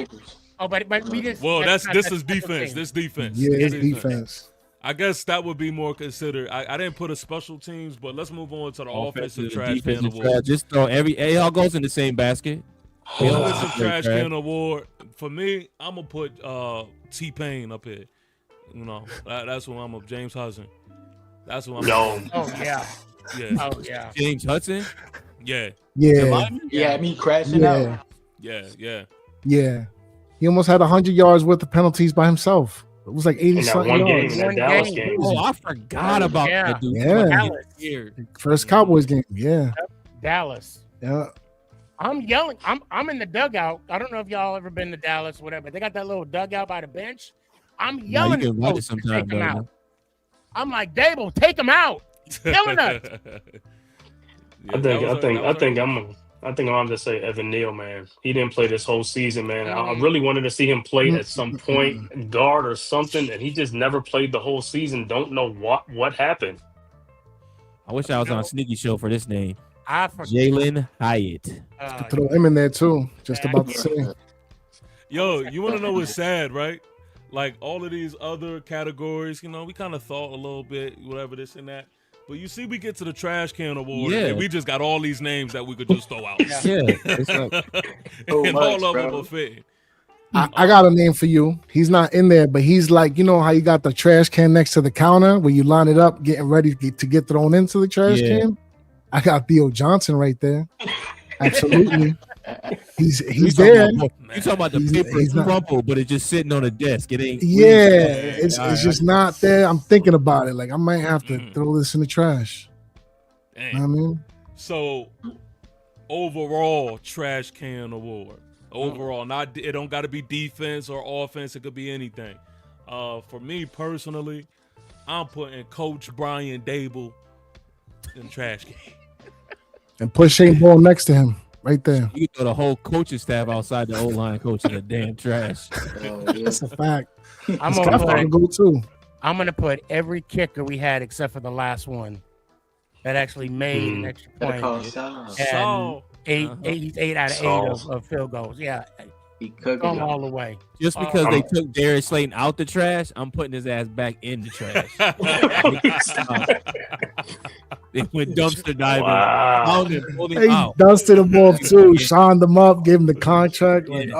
Oh, but we just. Well, this is defense. This defense. Yeah, it's defense. I guess that would be more considered. I didn't put a special teams, but let's move on to the offensive trash can award. Just throw it all goes in the same basket. Offensive trash can award for me. I'm gonna put T-Pain up here. You know, that's what I'm up. James Hudson. That's what I'm. No. Oh yeah. Yeah. Oh yeah. James Hudson. Yeah. Yeah, me crashing out. Yeah. He almost had 100 yards worth of penalties by himself. It was like 80-something yards. In that Dallas game. Oh, I forgot about that dude. Yeah. First Cowboys game. Yeah. Dallas. Yeah. I'm yelling. I'm in the dugout. I don't know if y'all ever been to Dallas, whatever. They got that little dugout by the bench. I'm yelling. You can watch it sometime, take him out. I'm like, Dable, take him out. He's killing us. I think I'm gonna just say Evan Neal, man. He didn't play this whole season, man. I really wanted to see him play at some point, guard or something, and he just never played the whole season. Don't know what happened. I wish I was on a Sneaky Show for this name. Jalen Hyatt. Throw him in there too. Just about to say. Yo, you want to know what's sad, right? Like all of these other categories, we kind of thought a little bit, whatever this and that. But you see, we get to the trash can award, Yeah. and we just got all these names that we could just throw out. Yeah, it's like, and all of them are fitting. I got a name for you. He's not in there, but he's like, you know how you got the trash can next to the counter where you line it up, getting ready to get thrown into the trash can. I got Theo Johnson right there. Absolutely. He's there. You talking about the paper is crumpled, but it's just sitting on a desk. It ain't. Yeah, it's just not there. I'm thinking about it. Like I might have to throw this in the trash. Dang. You know what I mean? So, overall trash can award. Overall, not it don't got to be defense or offense. It could be anything. For me personally, I'm putting Coach Brian Dable in the trash can. And put Shane Ball next to him, right there. You throw the whole coaching staff outside the O-line coach in the damn trash. That's a fact. I'm gonna put every kicker we had except for the last one that actually made an extra point. And eight out of 8 of field goals. Yeah, he cooked them all the way. Just because they took Darius Slayton out the trash, I'm putting his ass back in the trash. They went dumpster diving. Wow. He dusted them off too, shined them up, gave him the contract. Like,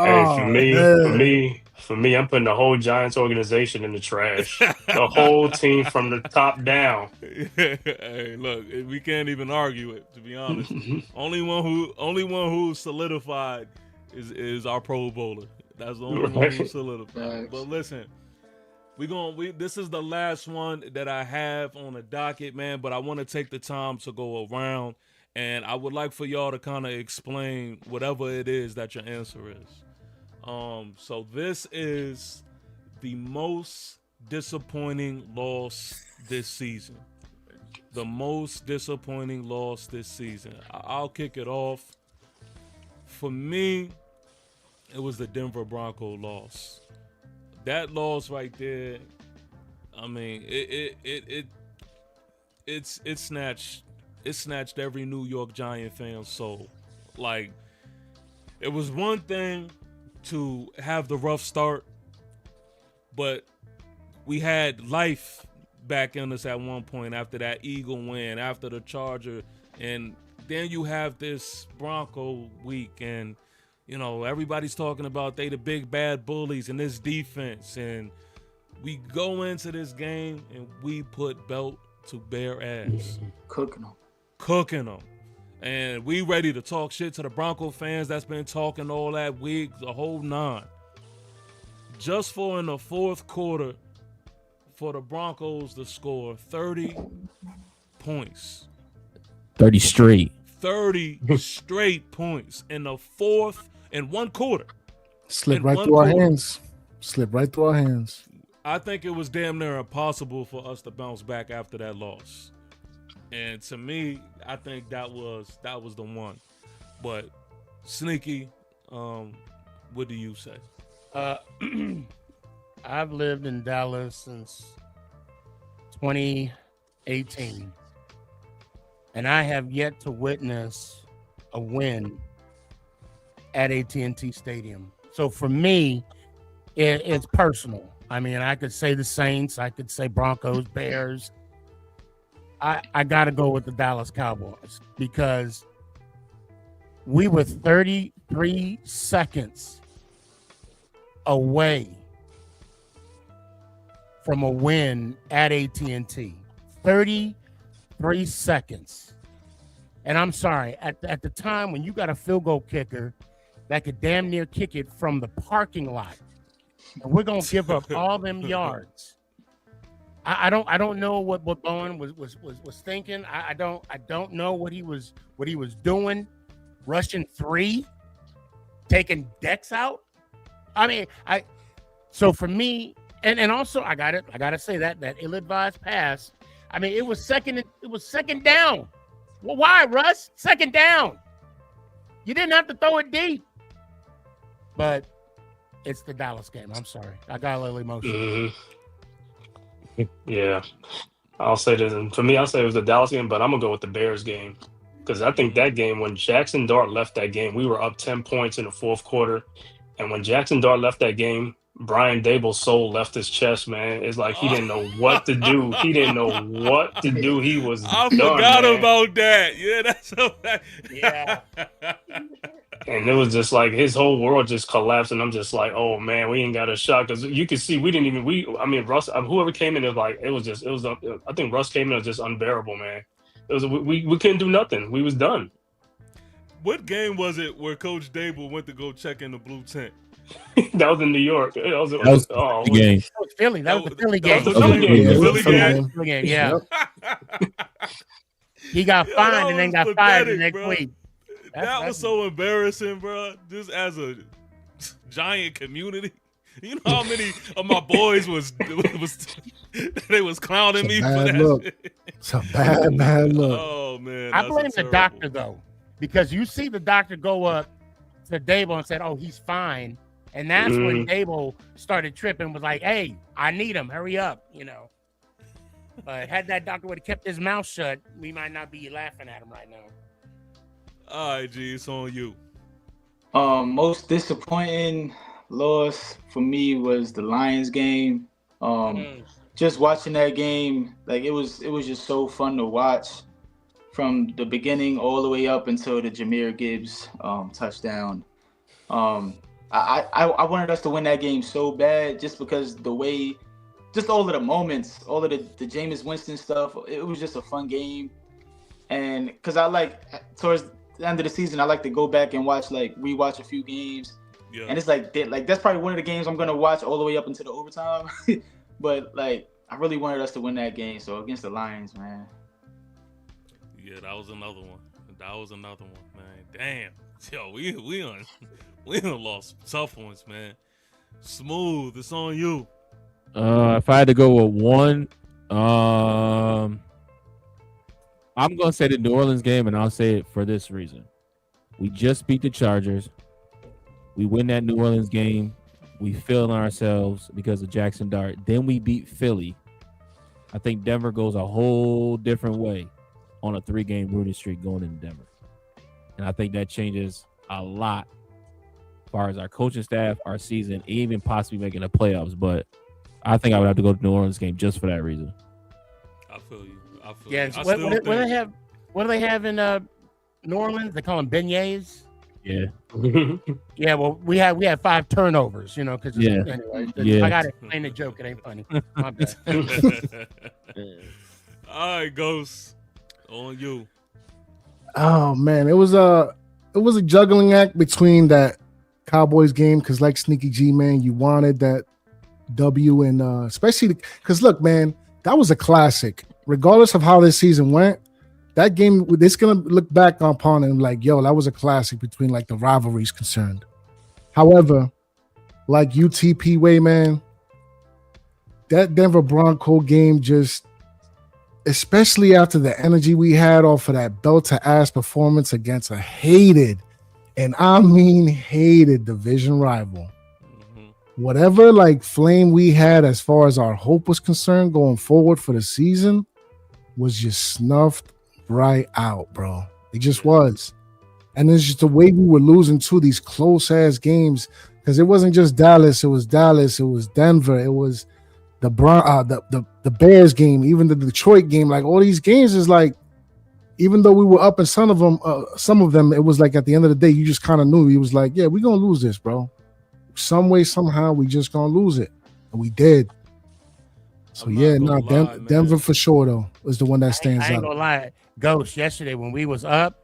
For me, I'm putting the whole Giants organization in the trash. The whole team from the top down. Hey, look, we can't even argue it. To be honest, only one who solidified is our Pro Bowler. That's the only one who solidified. But listen, this is the last one that I have on the docket, man. But I want to take the time to go around, and I would like for y'all to kind of explain whatever it is that your answer is. So this is the most disappointing loss this season. The most disappointing loss this season. I'll kick it off. For me, it was the Denver Bronco loss. That loss right there, I mean, it snatched every New York Giant fan's soul. Like, it was one thing to have the rough start, but we had life back in us at one point after that Eagle win, after the Charger, and then you have this Bronco week, and you know everybody's talking about they the big bad bullies and this defense, and we go into this game and we put belt to bare ass, cooking them. And we ready to talk shit to the Bronco fans that's been talking all that week, the whole 9. Just for in the fourth quarter for the Broncos to score 30 points. 30 straight. 30 straight points in the fourth and one quarter. Slipped right through our hands. I think it was damn near impossible for us to bounce back after that loss. And to me, I think that was the one. But Sneaky, what do you say? I've lived in Dallas since 2018, and I have yet to witness a win at AT&T Stadium. So for me, it's personal. I mean, I could say the Saints, I could say Broncos, Bears. I got to go with the Dallas Cowboys because we were 33 seconds away from a win at AT&T. 33 seconds. And I'm sorry, at the time when you got a field goal kicker that could damn near kick it from the parking lot, and we're going to give up all them yards. I don't know what Bowen was thinking. I don't know what he was doing, rushing 3, taking decks out. I mean, so for me, and also I gotta say that ill-advised pass. I mean, it was second down. Well, why, Russ? Second down. You didn't have to throw it deep. But it's the Dallas game. I'm sorry, I got a little emotional. Mm-hmm. Yeah, I'll say this. And for me, I'll say it was the Dallas game, but I'm going to go with the Bears game. Because I think that game, when Jackson Dart left that game, we were up 10 points in the fourth quarter. And when Jackson Dart left that game, Brian Dable's soul left his chest, man. It's like he didn't know what to do. He didn't know what to do. He was I done, forgot man. about that. Yeah, that's so Yeah. And it was just like his whole world just collapsed, and I'm just like, oh man, we ain't got a shot because you could see we didn't even. I mean, Russ, whoever came in, I think Russ came in, it was just unbearable, man. It was we couldn't do nothing. We was done. What game was it where Coach Dable went to go check in the blue tent? That was in New York. That was the game. That was Philly. That was the Philly That game. was the Philly game. The That was Philly the Philly game? game. Philly game, yeah. He got fined and then got fired the next week. That was so embarrassing, bro. Just as a Giant community. You know how many of my boys was they was clowning me for that Look. shit? It's a bad look. Oh man. I that's blame the terrible. doctor though, because you see the doctor go up to Dable and said, "Oh, he's fine," and that's when Dable started tripping. Was like, "Hey, I need him. Hurry up," you know. But had that doctor would have kept his mouth shut, we might not be laughing at him right now. All right, G, it's on you. Most disappointing loss for me was the Lions game. Just watching that game, like it was just so fun to watch from the beginning all the way up until the Jahmyr Gibbs touchdown. I wanted us to win that game so bad just because the way, just all of the moments, all of the Jameis Winston stuff, it was just a fun game. And because I like, towards the end of the season, I like to go back and rewatch a few games. Yeah. And it's like that's probably one of the games I'm gonna watch all the way up into the overtime. But like I really wanted us to win that game. So against the Lions, man. Yeah, that was another one. Man. Damn. Yo, we done lost tough ones, man. Smooth, it's on you. If I had to go with one, I'm gonna say the New Orleans game, and I'll say it for this reason: we just beat the Chargers. We win that New Orleans game. We feel ourselves because of Jackson Dart. Then we beat Philly. I think Denver goes a whole different way on a 3-game losing streak going into Denver, and I think that changes a lot as far as our coaching staff, our season, even possibly making the playoffs. But I think I would have to go to the New Orleans game just for that reason. I feel you. Yeah. What do they have in New Orleans? They call them beignets. Yeah. Yeah. Well, we had 5 turnovers. You know, because anyway, I gotta explain the joke. It ain't funny. My bad. All right, Ghost, on you. Oh man, it was a juggling act between that Cowboys game because, like Sneaky G, man, you wanted that W, and especially because look, man, that was a classic. Regardless of how this season went, that game, it's gonna look back upon and like, yo, that was a classic between like the rivalries concerned. However, like UTP way, man, that Denver Bronco game just, especially after the energy we had off of that belt to ass performance against a hated, and I mean hated, division rival. Whatever like flame we had as far as our hope was concerned going forward for the season was just snuffed right out, bro. It just was. And it's just the way we were losing to these close ass games, because it wasn't just Dallas, it was Denver, it was the Bears game, even the Detroit game. Like all these games is like, even though we were up in some of them, it was like at the end of the day, you just kind of knew. He was like, yeah, we're gonna lose this, bro. Some way, somehow, we just gonna lose it, and we did. So Denver for sure though is the one that stands out. I ain't gonna lie, Ghost. Yesterday when we was up,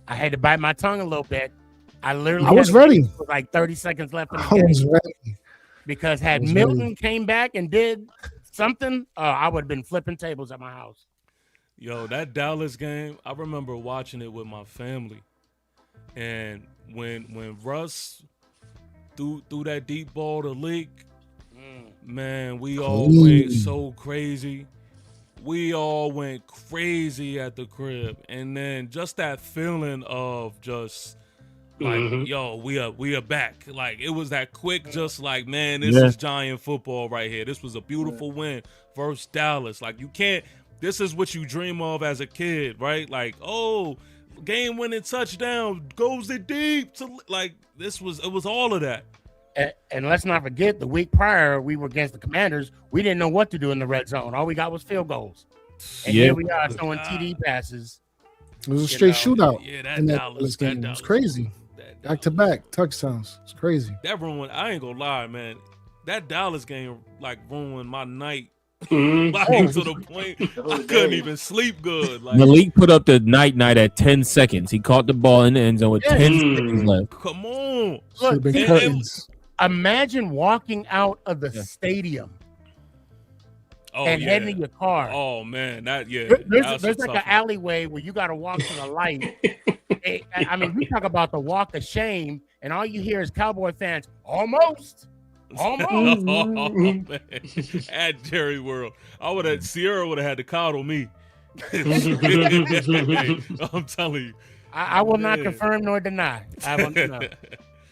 I had to bite my tongue a little bit. I was ready with like 30 seconds left in the I game. was ready Because had Milton came back and did something, I would have been flipping tables at my house. Yo, that Dallas game, I remember watching it with my family, and when Russ threw that deep ball to Leak, man, we all went so crazy. We all went crazy at the crib, and then just that feeling of just like, yo, we are back. Like it was that quick, just like, man, this is Giant football right here. This was a beautiful win versus Dallas. Like you can't. This is what you dream of as a kid, right? Like, oh, game-winning touchdown, goes it deep to like. It was all of that. And let's not forget, the week prior, we were against the Commanders. We didn't know what to do in the red zone. All we got was field goals. And here we are throwing TD passes. It was a straight shootout. Yeah, that in that Dallas game. that It was Dallas- crazy. that Back to Dallas- back touchdowns. It's crazy. That ruined. I ain't gonna lie, man. That Dallas game like ruined my night. Mhm. Like Oh. to the point The whole I couldn't day. even sleep good. Like, Malik put up the night at 10 seconds. He caught the ball in the end zone with Yeah. 10 Mm. seconds left. come on. Should have been and- curtains. Imagine walking out of the Yeah. stadium Oh and yeah. heading to your car. Oh man, that yeah. There's that's like a an tough one. alleyway where you got to walk to the light. I mean, we talk about the walk of shame, and all you hear is Cowboy fans, almost. Oh, man. At Jerry World, Sierra would have had to coddle me. I'm telling you. I will not Yeah. confirm nor deny. I will not.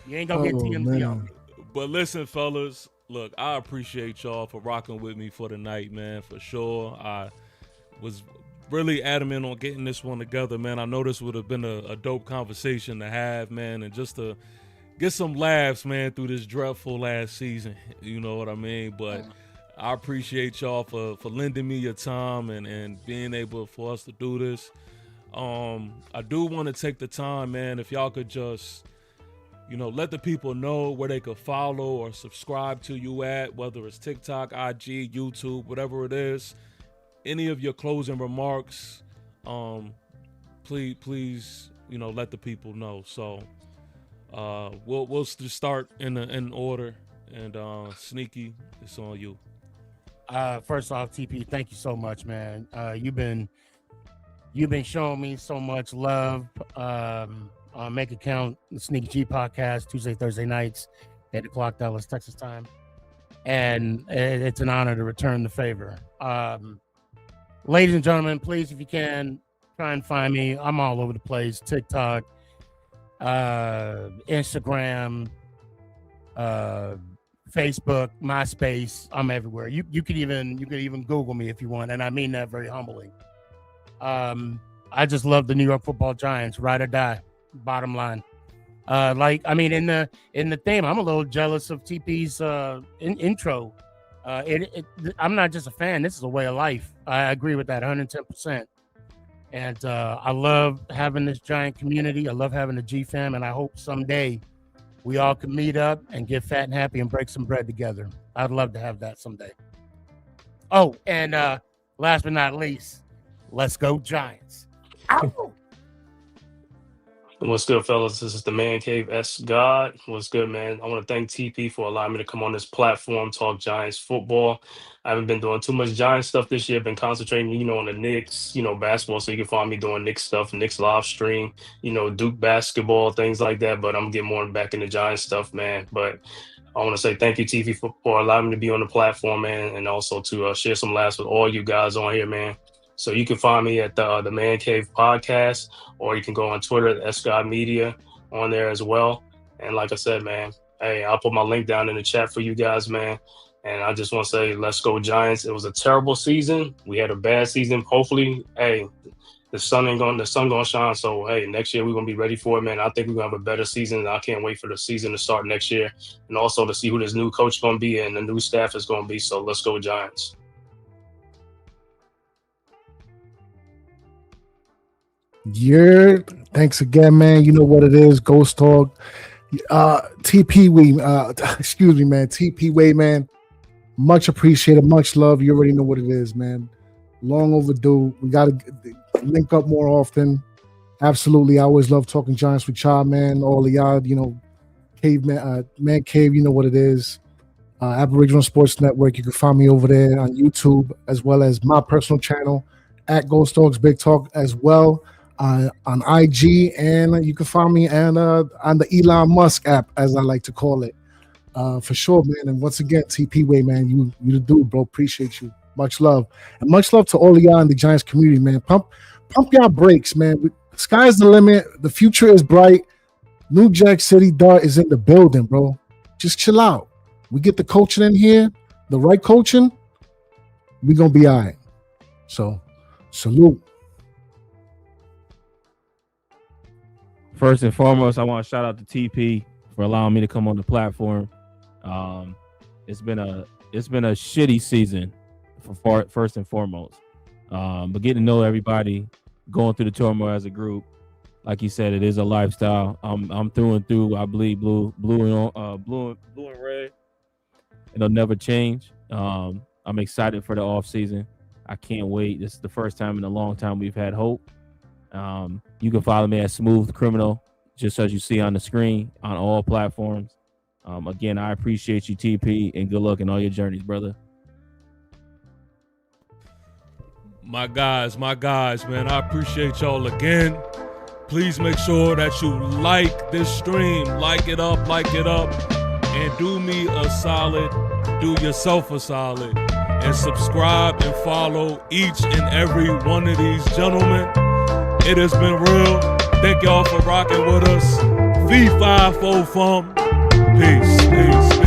You ain't gonna get Oh, TMZ on man. me. But listen, fellas, look, I appreciate y'all for rocking with me for the night, man, for sure. I was really adamant on getting this one together, man. I know this would have been a dope conversation to have, man, and just to get some laughs, man, through this dreadful last season. You know what I mean? But I appreciate y'all for lending me your time and being able for us to do this. I do want to take the time, man, if y'all could just, let the people know where they could follow or subscribe to you at, whether it's TikTok, IG, YouTube, whatever it is. Any of your closing remarks, please, let the people know. So we'll just start in order, and Sneaky, it's on you. First off, TP, thank you so much, man. You've been showing me so much love. On Make It Count, the Sneaky G podcast, Tuesday, Thursday nights, 8 o'clock Dallas, Texas time. And it's an honor to return the favor. Ladies and gentlemen, please, if you can, try and find me. I'm all over the place. TikTok, Instagram, Facebook, MySpace. I'm everywhere. You could even Google me if you want, and I mean that very humbly. I just love the New York Football Giants, ride or die. Bottom line, in the theme, I'm a little jealous of TP's intro. I'm not just a fan. This is a way of life. I agree with that 110%. And I love having this giant community. I love having a G fam, and I hope someday we all can meet up and get fat and happy and break some bread together. I'd love to have that someday. Oh, and last but not least, let's go Giants. Ow! What's good, fellas? This is the Man Cave S God. What's good, man? I want to thank TP for allowing me to come on this platform, talk Giants football. I haven't been doing too much Giants stuff this year. Been concentrating, on the Knicks, basketball. So you can find me doing Knicks stuff, Knicks live stream, Duke basketball, things like that. But I'm getting more back into Giants stuff, man. But I want to say thank you, TP, for allowing me to be on the platform, man, and also to share some laughs with all you guys on here, man. So you can find me at the Man Cave Podcast, or you can go on Twitter at SGod Media on there as well. And like I said, man, hey, I'll put my link down in the chat for you guys, man. And I just want to say, let's go Giants. It was a terrible season. We had a bad season. Hopefully, hey, the sun gonna shine. So hey, next year we're gonna be ready for it, man. I think we're gonna have a better season. I can't wait for the season to start next year, and also to see who this new coach gonna be and the new staff is gonna be. So let's go Giants. Yeah, thanks again, man. You know what it is, Ghost Talk. TP excuse me, man. TP Way, man. Much appreciated, much love. You already know what it is, man. Long overdue. We gotta link up more often. Absolutely. I always love talking Giants with y'all, man. All of y'all, Caveman, Man Cave, you know what it is. Aboriginal Sports Network. You can find me over there on YouTube, as well as my personal channel at Ghost Talks Big Talk as well. On IG, and you can find me on the Elon Musk app, as I like to call it, for sure, man. And once again, TP Way, man, you the dude, bro. Appreciate you. Much love, and much love to all of y'all in the Giants community, man. Pump y'all brakes, man. Sky's the limit. The future is bright. New Jack City Dart is in the building, bro. Just chill out. We get the coaching in here, the right coaching. We gonna be all right. So, salute. First and foremost, I want to shout out to TP for allowing me to come on the platform. It's been a shitty season for first and foremost. But getting to know everybody, going through the turmoil as a group, like you said, it is a lifestyle. I'm through and through. I bleed blue and red. It'll never change. I'm excited for the off season. I can't wait. This is the first time in a long time we've had hope. You can follow me at Smooth Criminal, just as you see on the screen on all platforms. Again, I appreciate you, TP, and good luck in all your journeys, brother. My guys, man, I appreciate y'all again. Please make sure that you like this stream, like it up, and do me a solid, do yourself a solid, and subscribe and follow each and every one of these gentlemen. It has been real. Thank y'all for rocking with us. V5 Fo Fum. Peace.